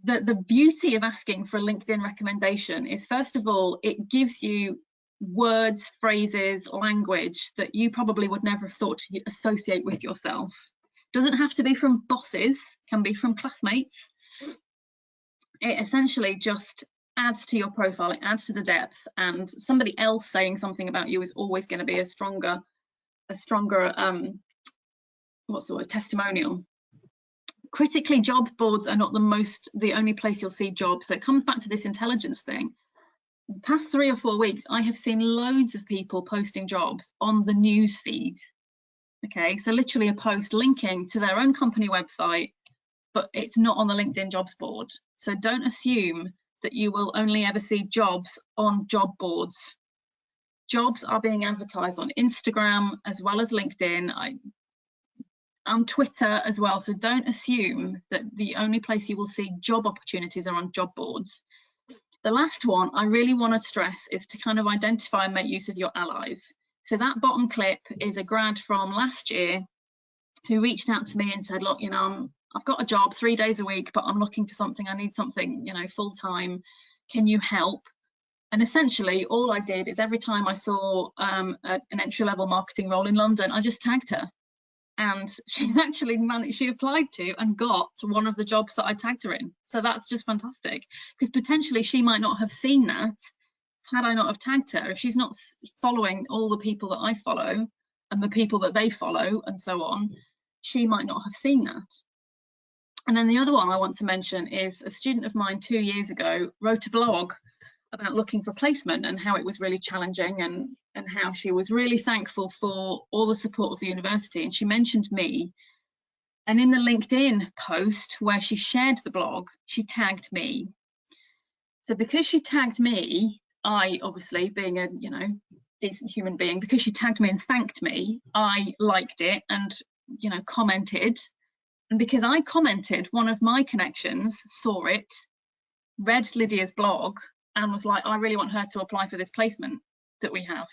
The beauty of asking for a LinkedIn recommendation is, first of all, it gives you words, phrases, language that you probably would never have thought to associate with yourself. Doesn't have to be from bosses, can be from classmates. It essentially just adds to your profile, it adds to the depth, and somebody else saying something about you is always going to be a stronger what's the word, testimonial. Critically, job boards are not the only place you'll see jobs. So it comes back to this intelligence thing. The past 3 or 4 weeks, I have seen loads of people posting jobs on the news feed. Okay, so literally a post linking to their own company website, but it's not on the LinkedIn jobs board. So don't assume that you will only ever see jobs on job boards. Jobs are being advertised on Instagram as well as LinkedIn, on Twitter as well. So don't assume that the only place you will see job opportunities are on job boards. The last one I really want to stress is to kind of identify and make use of your allies. So that bottom clip is a grad from last year who reached out to me and said, look, you know, I've got a job 3 days a week, but I'm looking for something. I need something, you know, full time. Can you help? And essentially, all I did is every time I saw an entry-level marketing role in London, I just tagged her. And she actually managed, she applied to and got one of the jobs that I tagged her in. So that's just fantastic, because potentially she might not have seen that had I not have tagged her. If she's not following all the people that I follow and the people that they follow and so on, she might not have seen that. And then the other one I want to mention is a student of mine 2 years ago wrote a blog about looking for placement and how it was really challenging, and how she was really thankful for all the support of the university. And she mentioned me. And in the LinkedIn post where she shared the blog, she tagged me. So because she tagged me, I obviously, being a, you know, decent human being, because she tagged me and thanked me, I liked it and, you know, commented. And because I commented, one of my connections saw it, read Lydia's blog, and was like, I really want her to apply for this placement that we have.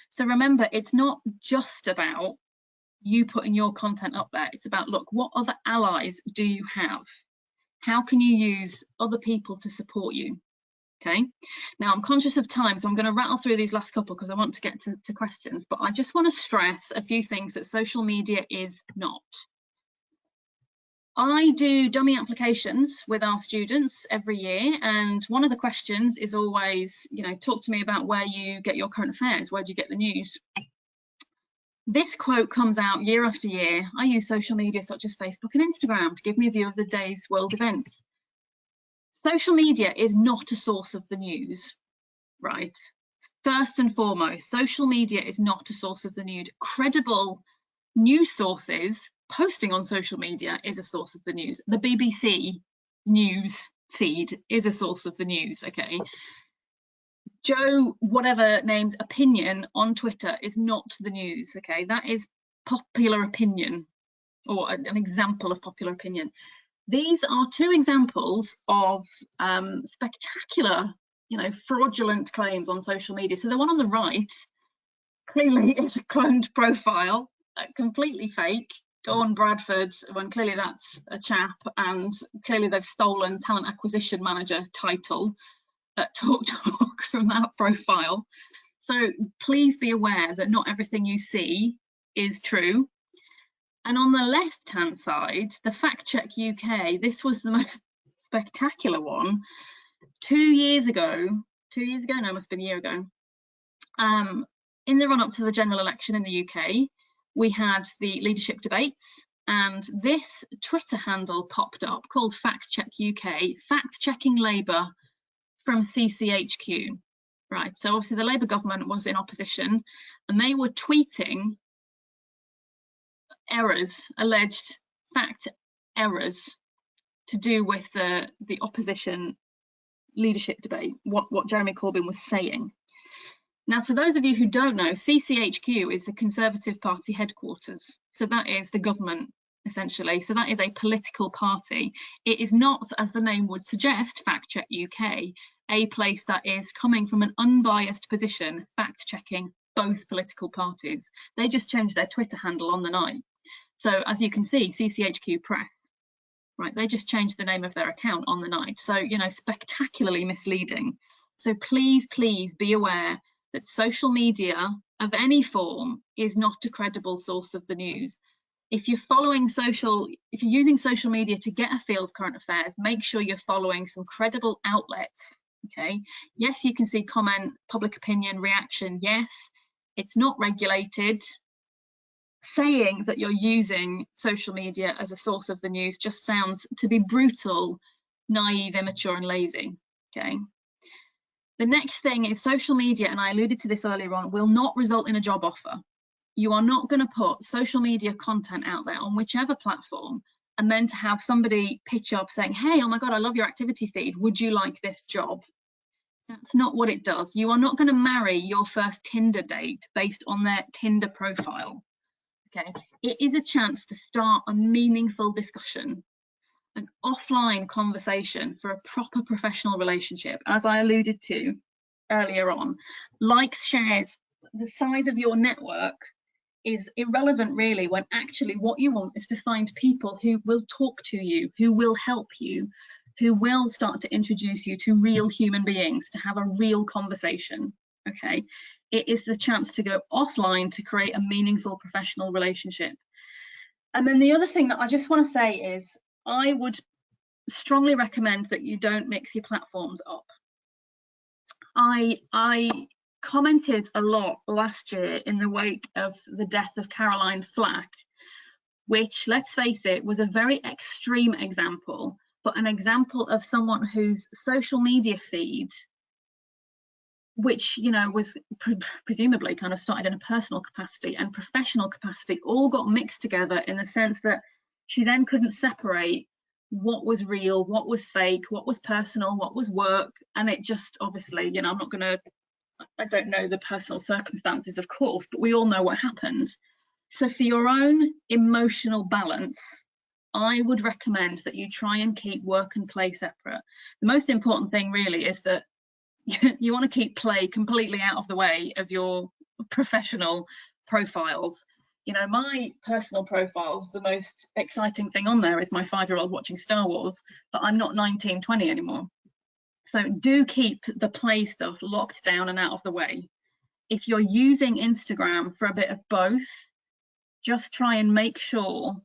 So remember, it's not just about you putting your content up there. It's about, look, what other allies do you have? How can you use other people to support you? Okay, now I'm conscious of time, so I'm going to rattle through these last couple because I want to get to questions, but I just want to stress a few things that social media is not. I do dummy applications with our students every year, and one of the questions is always, you know, talk to me about where you get your current affairs, where do you get the news? This quote comes out year after year. I use social media such as Facebook and Instagram to give me a view of the day's world events. Social media is not a source of the news, right? First and foremost, social media is not a source of the news. Credible news sources posting on social media is a source of the news. The BBC news feed is a source of the news, okay? Joe whatever name's opinion on Twitter is not the news, okay? That is popular opinion, or an example of popular opinion. These are two examples of spectacular, you know, fraudulent claims on social media. So the one on the right clearly is a cloned profile, completely fake. Dawn Bradford, when clearly that's a chap, and clearly they've stolen talent acquisition manager title at Talk from that profile. So please be aware that not everything you see is true. And on the left-hand side, the Fact Check UK, this was the most spectacular one. 2 years ago, no, it must have been a year ago, in the run-up to the general election in the UK, we had the leadership debates, and this Twitter handle popped up called Fact Check UK, fact-checking Labour from CCHQ. Right, so obviously the Labour government was in opposition, and they were tweeting errors, alleged fact errors to do with the opposition leadership debate, what Jeremy Corbyn was saying. Now, for those of you who don't know, CCHQ is the Conservative Party headquarters. So that is the government, essentially. So that is a political party. It is not, as the name would suggest, Fact Check UK, a place that is coming from an unbiased position, fact-checking both political parties. They just changed their Twitter handle on the night. So as you can see, CCHQ Press, right, they just changed the name of their account on the night. So, you know, spectacularly misleading. So please, please be aware that social media of any form is not a credible source of the news. If you're using social media to get a feel of current affairs, make sure you're following some credible outlets, okay? Yes, you can see comment, public opinion, reaction, yes. It's not regulated. Saying that you're using social media as a source of the news just sounds to be brutal, naive, immature, and lazy, okay? The next thing is social media, and I alluded to this earlier on, will not result in a job offer. You are not going to put social media content out there on whichever platform and then to have somebody pitch up saying, hey, oh my God, I love your activity feed. Would you like this job? That's not what it does. You are not going to marry your first Tinder date based on their Tinder profile. Okay, it is a chance to start a meaningful discussion, an offline conversation for a proper professional relationship, as I alluded to earlier on. Likes, shares, the size of your network is irrelevant really, when actually what you want is to find people who will talk to you, who will help you, who will start to introduce you to real human beings, to have a real conversation, okay? It is the chance to go offline to create a meaningful professional relationship. And then the other thing that I just want to say is I would strongly recommend that you don't mix your platforms up. I commented a lot last year in the wake of the death of Caroline Flack, which, let's face it, was a very extreme example, but an example of someone whose social media feed, which, you know, was presumably kind of started in a personal capacity and professional capacity, all got mixed together in the sense that she then couldn't separate what was real, what was fake, what was personal, what was work. And it just, obviously, you know, I don't know the personal circumstances, of course, but we all know what happened. So for your own emotional balance, I would recommend that you try and keep work and play separate. The most important thing really is that you want to keep play completely out of the way of your professional profiles. You know, my personal profiles, the most exciting thing on there is my 5-year-old watching Star Wars, but I'm not 19, 20 anymore. So do keep the play stuff locked down and out of the way. If you're using Instagram for a bit of both, just try and make sure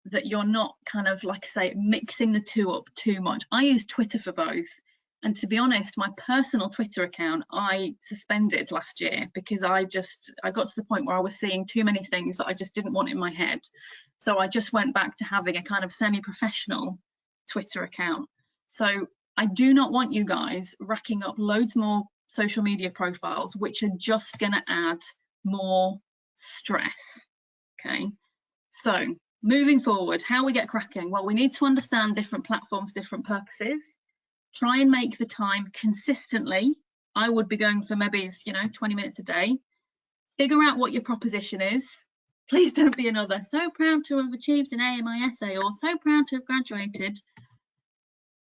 that you're not kind of, like I say, mixing the two up too much. I use Twitter for both. And to be honest, my personal Twitter account, I suspended last year because I got to the point where I was seeing too many things that I just didn't want in my head. So I just went back to having a kind of semi-professional Twitter account. So I do not want you guys racking up loads more social media profiles, which are just going to add more stress. Okay, so moving forward, how we get cracking? Well, we need to understand different platforms, different purposes. Try and make the time consistently. I would be going for maybe, 20 minutes a day. Figure out what your proposition is. Please don't be another, so proud to have achieved an A in my essay, or so proud to have graduated.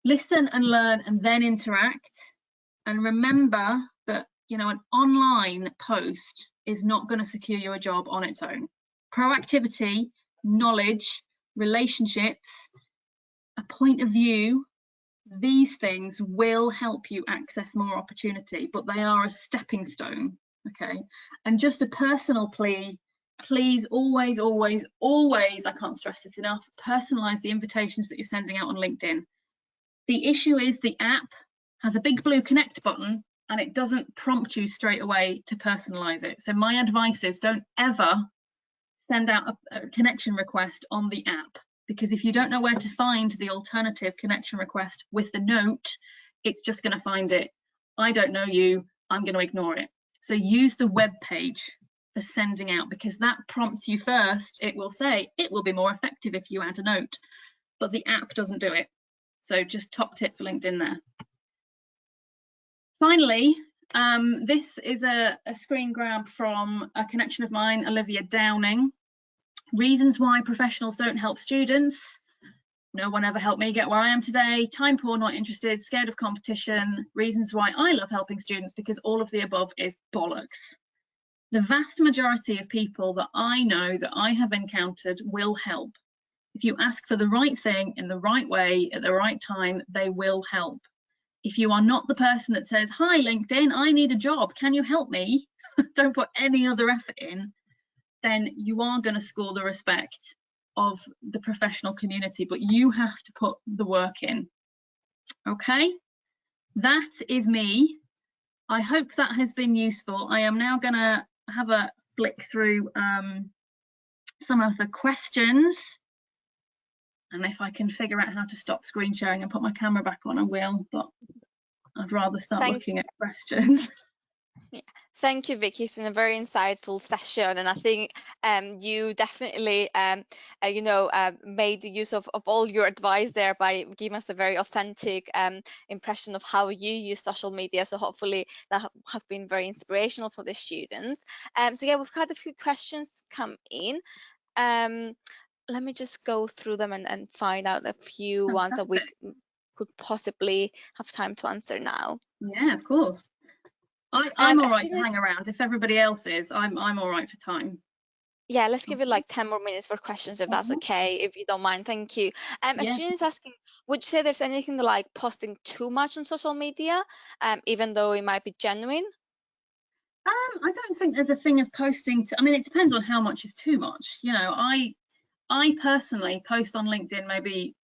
Listen and learn and then interact. And remember that, an online post is not going to secure you a job on its own. Proactivity, knowledge, relationships, a point of view, these things will help you access more opportunity, but they are a stepping stone. Okay, and just a personal plea, please always, always, always, I can't stress this enough, personalize the invitations that you're sending out on LinkedIn. The issue is the app has a big blue connect button and it doesn't prompt you straight away to personalize it. So my advice is don't ever send out a connection request on the app, because if you don't know where to find the alternative connection request with the note, it's just going to find it. I don't know you, I'm going to ignore it. So use the web page for sending out, because that prompts you first. It will say it will be more effective if you add a note, but the app doesn't do it. So just top tip for LinkedIn there. Finally, this is a screen grab from a connection of mine, Olivia Downing. Reasons why professionals don't help students. No one ever helped me get where I am today. Time poor, not interested, scared of competition. Reasons why I love helping students, because all of the above is bollocks. The vast majority of people that I know that I have encountered will help. If you ask for the right thing in the right way at the right time, they will help. If you are not the person that says, hi LinkedIn, I need a job, can you help me? Don't put any other effort in, then you are going to score the respect of the professional community, but you have to put the work in. Okay, that is me. I hope that has been useful. I am now going to have a flick through some of the questions, and if I can figure out how to stop screen sharing and put my camera back on, I will, but I'd rather start looking at questions. Yeah. Thank you, Vicky. It's been a very insightful session, and I think you definitely made use of all your advice there by giving us a very authentic impression of how you use social media. So hopefully that have been very inspirational for the students. So yeah, we've had a few questions come in. Let me just go through them and find out a few ones that we could possibly have time to answer now. Yeah, of course. I'm all right to hang around. If everybody else is, I'm all right for time. Yeah, let's give it like 10 more minutes for questions, if that's okay, if you don't mind. Thank you. A student's asking, would you say there's anything like posting too much on social media, even though it might be genuine? I don't think there's a thing of posting. I mean, it depends on how much is too much. I personally post on LinkedIn, maybe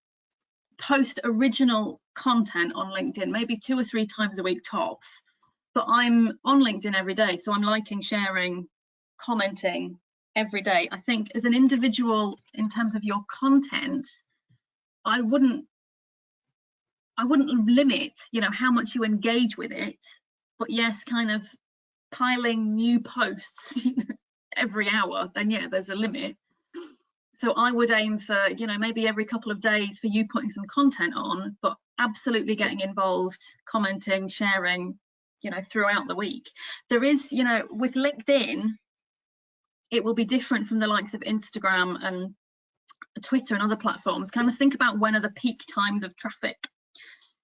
post original content on LinkedIn, maybe 2 or 3 times a week tops. But I'm on LinkedIn every day, so I'm liking, sharing, commenting every day. I think as an individual, in terms of your content, I wouldn't limit, how much you engage with it. But yes, kind of piling new posts every hour, then yeah, there's a limit. So I would aim for, maybe every couple of days for you putting some content on, but absolutely getting involved, commenting, sharing, throughout the week. There is, with LinkedIn, it will be different from the likes of Instagram and Twitter and other platforms. Kind of think about when are the peak times of traffic.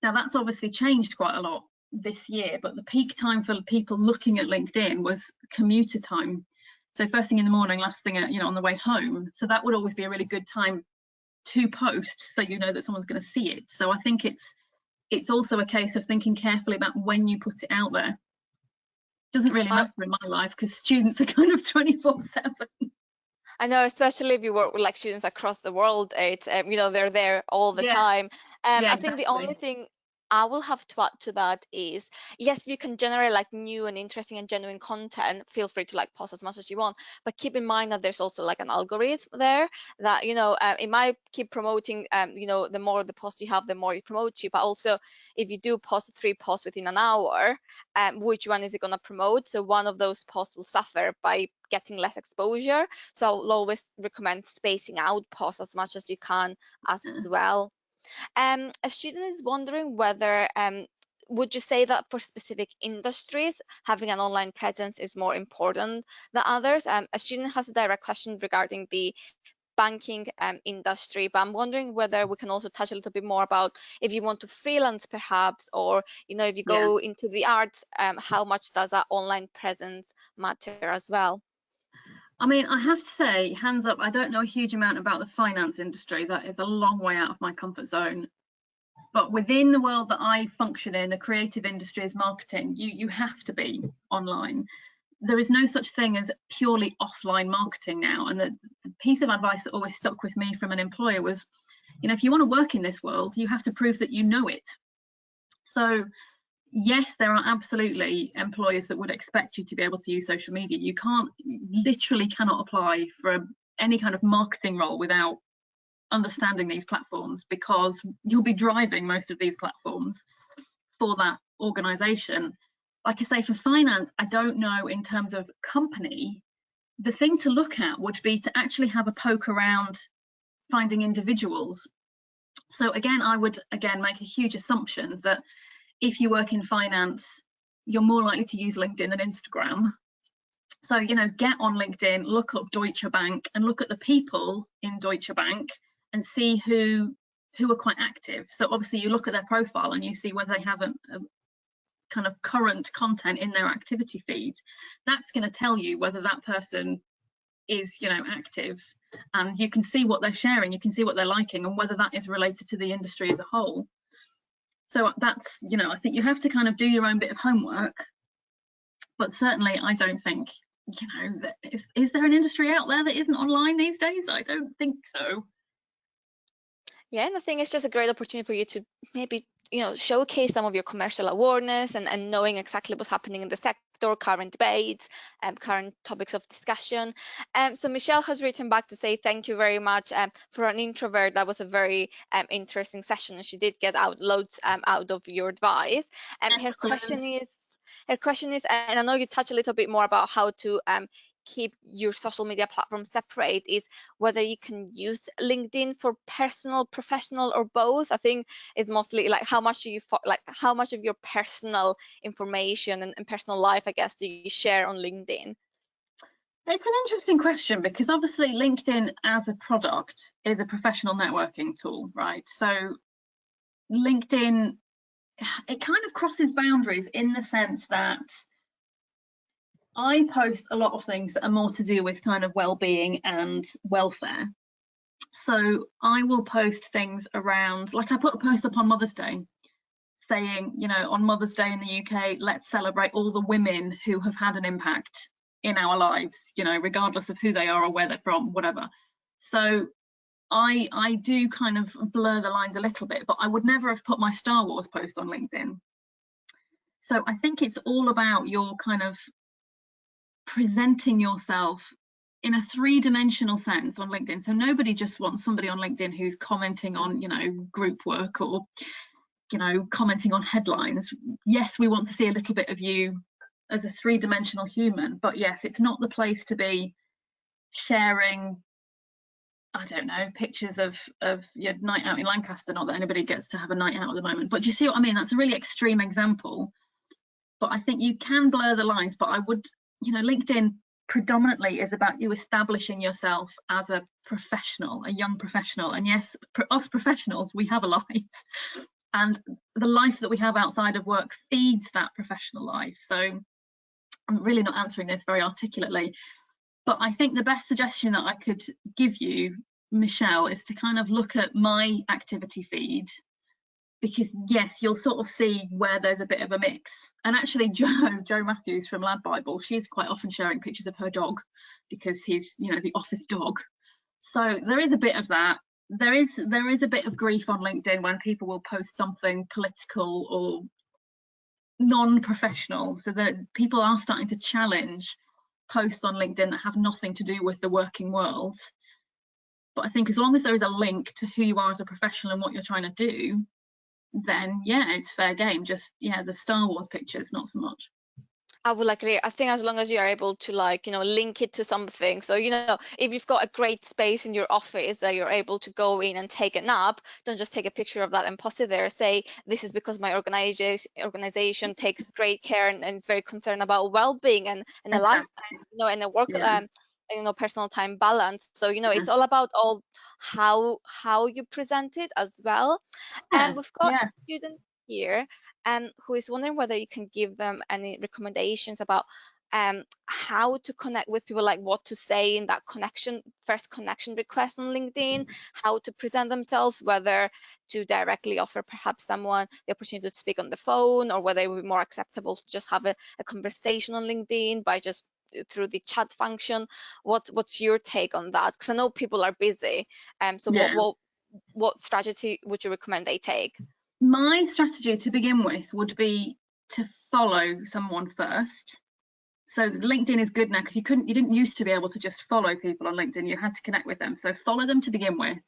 Now that's obviously changed quite a lot this year, but the peak time for people looking at LinkedIn was commuter time. So first thing in the morning, last thing on the way home. So that would always be a really good time to post, so you know that someone's going to see it. So I think it's also a case of thinking carefully about when you put it out there. Doesn't really matter in my life because students are kind of 24/7. I know, especially if you work with like students across the world, it's they're there all the Yeah, time. yeah, I think the only exactly. thing I will have to add to that is, yes, you can generate like new and interesting and genuine content. Feel free to like post as much as you want, but keep in mind that there's also like an algorithm there that it might keep promoting. The more the post you have, the more it promotes you. But also, if you do post 3 posts within an hour, which one is it gonna promote? So one of those posts will suffer by getting less exposure. So I'll always recommend spacing out posts as much as you can as Yeah. well. A student is wondering whether would you say that for specific industries, having an online presence is more important than others? A student has a direct question regarding the banking industry, but I'm wondering whether we can also touch a little bit more about if you want to freelance perhaps, or if you Yeah. go into the arts, how much does that online presence matter as well? I mean, I have to say, hands up, I don't know a huge amount about the finance industry. That is a long way out of my comfort zone. But within the world that I function in, the creative industries, marketing, you have to be online. There is no such thing as purely offline marketing now. And the piece of advice that always stuck with me from an employer was, if you want to work in this world, you have to prove that you know it. So yes, there are absolutely employers that would expect you to be able to use social media. You literally cannot apply for any kind of marketing role without understanding these platforms, because you'll be driving most of these platforms for that organization. Like I say, for finance, I don't know in terms of company. The thing to look at would be to actually have a poke around finding individuals. So again, I would make a huge assumption that if you work in finance, you're more likely to use LinkedIn than Instagram. So, get on LinkedIn, look up Deutsche Bank and look at the people in Deutsche Bank and see who are quite active. So obviously you look at their profile and you see whether they have a kind of current content in their activity feed. That's going to tell you whether that person is, active, and you can see what they're sharing, you can see what they're liking, and whether that is related to the industry as a whole. So that's, I think you have to kind of do your own bit of homework, but certainly I don't think, that is there an industry out there that isn't online these days? I don't think so. Yeah, and I think it's just a great opportunity for you to maybe, showcase some of your commercial awareness and knowing exactly what's happening in the sector, current debates, current topics of discussion. So Michelle has written back to say thank you very much. For an introvert, that was a very interesting session, and she did get out loads out of your advice. Excellent. Her question is, and I know you touch a little bit more about how to keep your social media platform separate, is whether you can use LinkedIn for personal, professional, or both. I think it's mostly like how much how much of your personal information and personal life, I guess, do you share on LinkedIn? It's an interesting question, because obviously LinkedIn as a product is a professional networking tool, right? So LinkedIn, it kind of crosses boundaries in the sense that I post a lot of things that are more to do with kind of well-being and welfare. So I will post things around, like I put a post up on Mother's Day saying, on Mother's Day in the UK, let's celebrate all the women who have had an impact in our lives, regardless of who they are or where they're from, whatever. So I do kind of blur the lines a little bit, but I would never have put my Star Wars post on LinkedIn. So I think it's all about your kind of presenting yourself in a three-dimensional sense on LinkedIn. So nobody just wants somebody on LinkedIn who's commenting on, group work or, commenting on headlines. Yes, we want to see a little bit of you as a three-dimensional human, but yes, it's not the place to be sharing, I don't know, pictures of your night out in Lancaster. Not that anybody gets to have a night out at the moment, but do you see what I mean? That's a really extreme example. But I think you can blur the lines. But I would, LinkedIn predominantly is about you establishing yourself as a professional, a young professional. And yes, us professionals, we have a life. And the life that we have outside of work feeds that professional life. So I'm really not answering this very articulately. But I think the best suggestion that I could give you, Michelle, is to kind of look at my activity feed, because yes, you'll sort of see where there's a bit of a mix. And actually Jo Matthews from Lad Bible, she's quite often sharing pictures of her dog because he's, you know, the office dog. So there is a bit of that. There is a bit of grief on LinkedIn when people will post something political or non-professional, so that people are starting to challenge posts on LinkedIn that have nothing to do with the working world. But I think as long as there is a link to who you are as a professional and what you're trying to do, then yeah, it's fair game. Just yeah, the Star Wars pictures, not so much. I think as long as you are able to, like, you know, link it to something. So, you know, if you've got a great space in your office that you're able to go in and take a nap, don't just take a picture of that and post it there. Say, this is because my organization takes great care and is very concerned about well-being and a life, Exactly. you know, and a work, Yeah. you know, personal time balance. So, you know, Yeah. it's all about how you present it as well. Yeah. And we've got Yeah. a student here who is wondering whether you can give them any recommendations about how to connect with people, like what to say in that first connection request on LinkedIn, how to present themselves, whether to directly offer perhaps someone the opportunity to speak on the phone, or whether it would be more acceptable to just have a conversation on LinkedIn by just through the chat function. What's your take on that? Because I know people are busy. So Yeah. what strategy would you recommend they take? My strategy to begin with would be to follow someone first. So LinkedIn is good now because you didn't used to be able to just follow people on LinkedIn. You had to connect with them. So follow them to begin with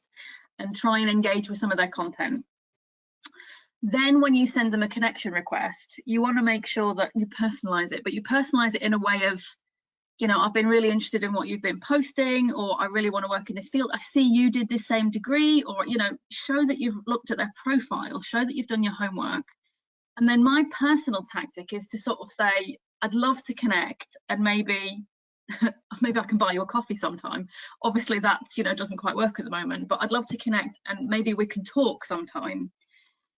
and try and engage with some of their content. Then when you send them a connection request, you want to make sure that you personalize it, but you personalize it in a way of, you know, I've been really interested in what you've been posting, or I really want to work in this field. I see you did this same degree, or, you know, show that you've looked at their profile, show that you've done your homework. And then my personal tactic is to sort of say, I'd love to connect, and maybe maybe I can buy you a coffee sometime. Obviously that, you know, doesn't quite work at the moment, but I'd love to connect and maybe we can talk sometime.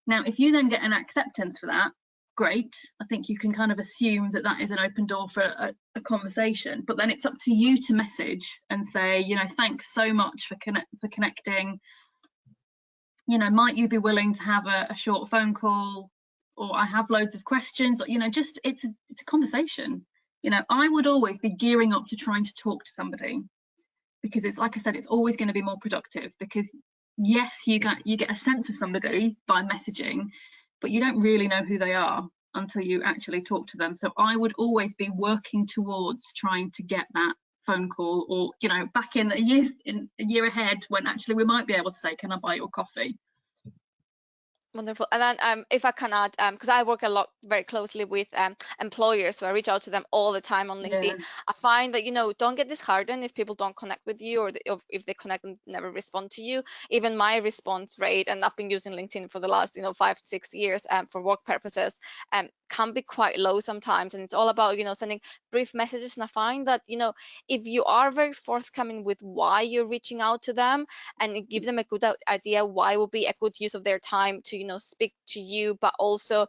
Now, if you then get an acceptance for that, great. I think you can kind of assume that that is an open door for a conversation, but then it's up to you to message and say, you know, thanks so much for connecting. You know, might you be willing to have a short phone call? Or I have loads of questions. You know, just it's a conversation. You know, I would always be gearing up to trying to talk to somebody, because it's like I said, it's always going to be more productive, because yes, you get a sense of somebody by messaging, but you don't really know who they are until you actually talk to them. So I would always be working towards trying to get that phone call, or, you know, back in a year ahead when actually we might be able to say, can I buy you a coffee? Wonderful. And then if I can add, because I work a lot very closely with employers, so I reach out to them all the time on Yeah. LinkedIn. I find that, you know, don't get disheartened if people don't connect with you, or if they connect and never respond to you. Even my response rate, and I've been using LinkedIn for the last, you know, 5 to 6 years for work purposes, can be quite low sometimes. And it's all about, you know, sending brief messages. And I find that, you know, if you are very forthcoming with why you're reaching out to them, and give them a good idea why will be a good use of their time to, you know, speak to you, but also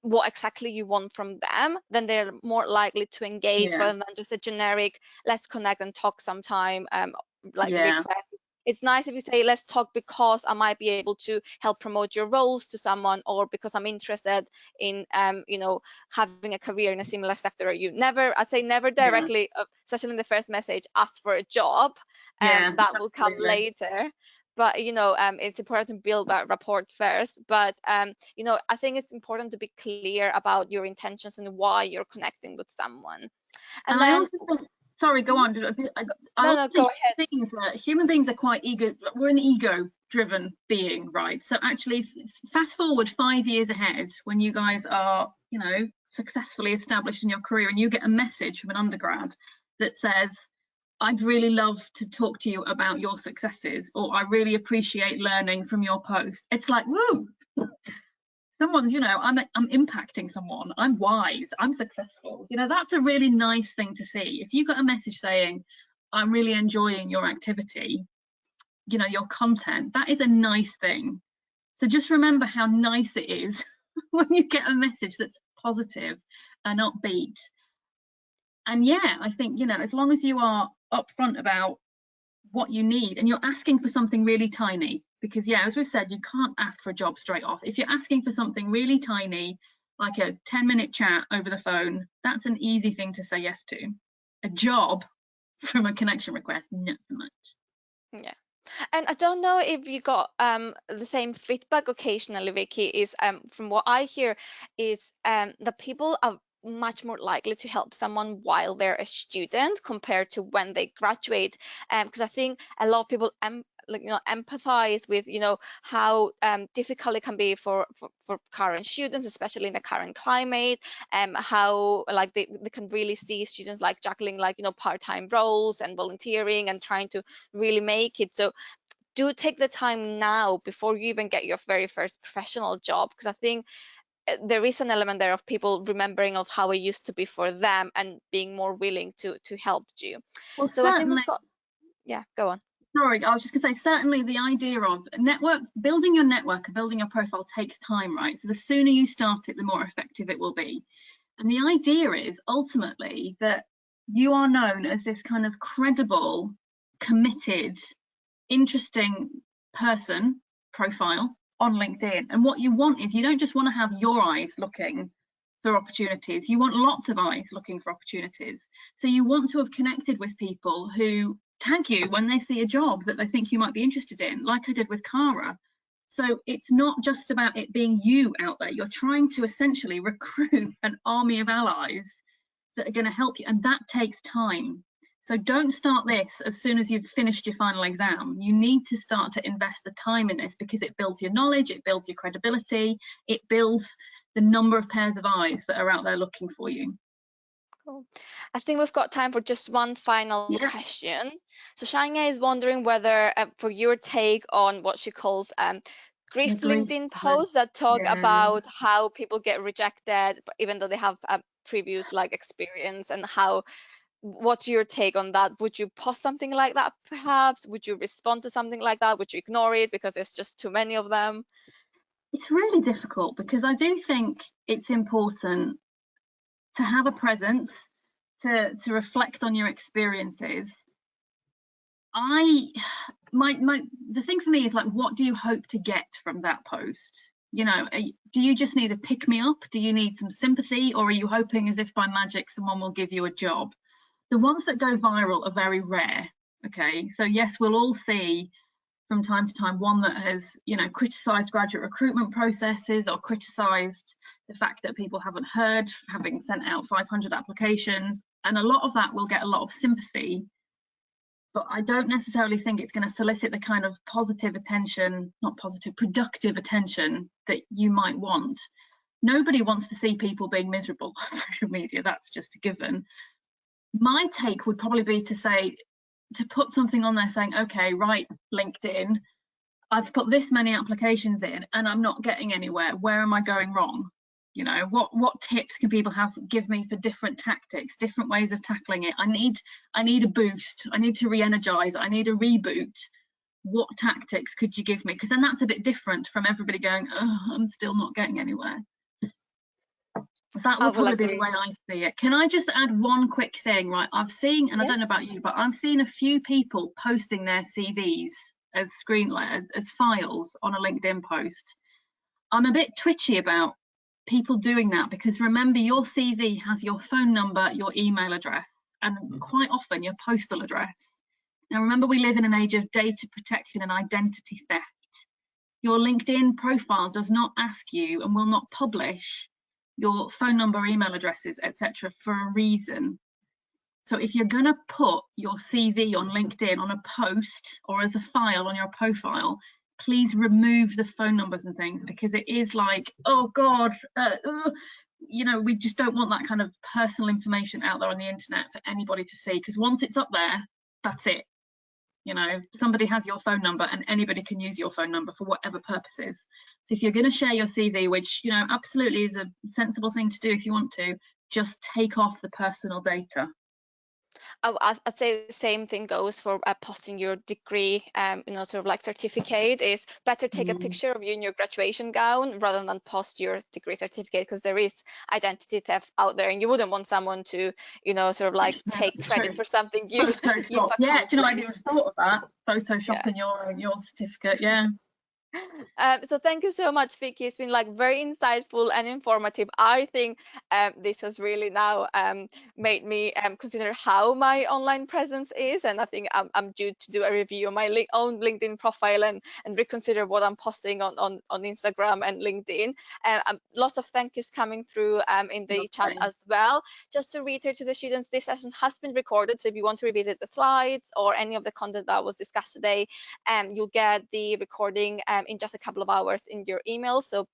what exactly you want from them, then they're more likely to engage, Yeah. rather than just a generic let's connect and talk sometime like Yeah. request. It's nice if you say let's talk because I might be able to help promote your roles to someone, or because I'm interested in you know, having a career in a similar sector. Or you never, I say never Yeah. directly, especially in the first message, ask for a job, Yeah. that will come Absolutely. later. But you know, it's important to build that rapport first. But you know, I think it's important to be clear about your intentions and why you're connecting with someone. And And I then also think, sorry, go Mhm. on. I No, also no, go think ahead. human beings are quite ego. We're an ego-driven being, right? So actually, fast forward 5 years ahead, when you guys are, you know, successfully established in your career, and you get a message from an undergrad that says, I'd really love to talk to you about your successes, or I really appreciate learning from your post. It's like, woo, someone's, you know, I'm impacting someone, I'm wise, I'm successful. You know, that's a really nice thing to see. If you got a message saying, I'm really enjoying your activity, you know, your content, that is a nice thing. So just remember how nice it is when you get a message that's positive and upbeat. And yeah, I think, you know, as long as you are upfront about what you need, and you're asking for something really tiny, because yeah, as we've said, you can't ask for a job straight off. If you're asking for something really tiny, like a 10-minute chat over the phone, that's an easy thing to say yes to. A job from a connection request, not so much. Yeah. And I don't know if you got the same feedback occasionally, Vicky, is from what I hear is that people are much more likely to help someone while they're a student compared to when they graduate. Because I think a lot of people empathize with how difficult it can be for current students, especially in the current climate, how like they can really see students like juggling part-time roles and volunteering and trying to really make it. So do take the time now before you even get your very first professional job, because I think there is an element there of people remembering of how it used to be for them and being more willing to help you. Well, So I think certainly, we've got, yeah, go on. sorry, I was just gonna say, certainly the idea of building your network and building your profile takes time, right? So the sooner you start it, the more effective it will be. And the idea is ultimately that you are known as this kind of credible, committed, interesting person profile on LinkedIn. And what you want is, you don't just want to have your eyes looking for opportunities, you want lots of eyes looking for opportunities. So you want to have connected with people who tag you when they see a job that they think you might be interested in, like I did with Cara. So it's not just about it being you out there, you're trying to essentially recruit an army of allies that are going to help you, and that takes time. So don't start this as soon as you've finished your final exam. You need to start to invest the time in this, because it builds your knowledge, it builds your credibility, it builds the number of pairs of eyes that are out there looking for you. Cool. I think we've got time for just one final question. So Shania is wondering whether, for your take on what she calls grief LinkedIn posts that talk about how people get rejected, even though they have a previous experience, and what's your take on that? Would you post something like that perhaps? Would you respond to something like that? Would you ignore it because there's just too many of them? It's really difficult, because I do think it's important to have a presence, to reflect on your experiences. The thing for me is, like, what do you hope to get from that post? You know, do you just need a pick me up? Do you need some sympathy? Or are you hoping as if by magic someone will give you a job? The ones that go viral are very rare. Okay, so yes, we'll all see from time to time one that has, criticised graduate recruitment processes, or criticised the fact that people haven't heard, having sent out 500 applications, and a lot of that will get a lot of sympathy. But I don't necessarily think it's going to solicit the kind of positive attention, not positive, productive attention that you might want. Nobody wants to see people being miserable on social media, that's just a given. My take would probably be to put something on there saying, okay, right, LinkedIn, I've put this many applications in and I'm not getting anywhere. Where am I going wrong? You know, what tips can people give me for different tactics, different ways of tackling it? I need a boost. I need to re-energize. I need a reboot. What tactics could you give me? Because then that's a bit different from everybody going, oh, I'm still not getting anywhere. That would probably be the way I see it. Can I just add one quick thing? Right, I've seen, and yes, I don't know about you, but I've seen a few people posting their CVs as as files on a LinkedIn post. I'm a bit twitchy about people doing that, because remember, your CV has your phone number, your email address, and quite often your postal address. Now remember, we live in an age of data protection and identity theft. Your LinkedIn profile does not ask you and will not publish your phone number, email addresses, etc. for a reason. So if you're going to put your CV on LinkedIn on a post or as a file on your profile, please remove the phone numbers and things, because it is like, oh God, we just don't want that kind of personal information out there on the internet for anybody to see, because once it's up there, that's it. Somebody has your phone number and anybody can use your phone number for whatever purposes. So if you're going to share your CV, which, absolutely is a sensible thing to do if you want to, just take off the personal data. I'd say the same thing goes for posting your degree, sort of like certificate. Is better take a picture of you in your graduation gown rather than post your degree certificate, because there is identity theft out there, and you wouldn't want someone to, sort of like Yeah, take that's credit true. for something you've Photoshop. Yeah, do you know, I never accomplished. thought of that. Yeah. Photoshopping your certificate. Yeah. So thank you so much, Vicky. It's been like very insightful and informative. I think this has really now made me consider how my online presence is, and I think I'm due to do a review on my own LinkedIn profile and reconsider what I'm posting on Instagram and LinkedIn. Lots of thank yous coming through in the chat Lovely. as well. Just to reiterate to the students, this session has been recorded, so if you want to revisit the slides or any of the content that was discussed today, you'll get the recording in just a couple of hours in your email. So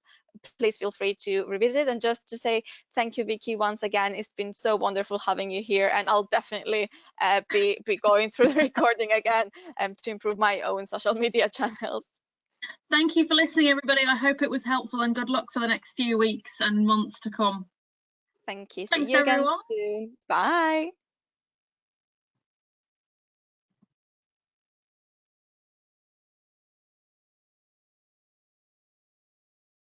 please feel free to revisit. And just to say thank you, Vicky, once again. It's been so wonderful having you here, and I'll definitely be going through the recording again to improve my own social media channels. Thank you for listening, everybody. I hope it was helpful, and good luck for the next few weeks and months to come. Thank you. See Thanks, you again everyone. soon. Bye.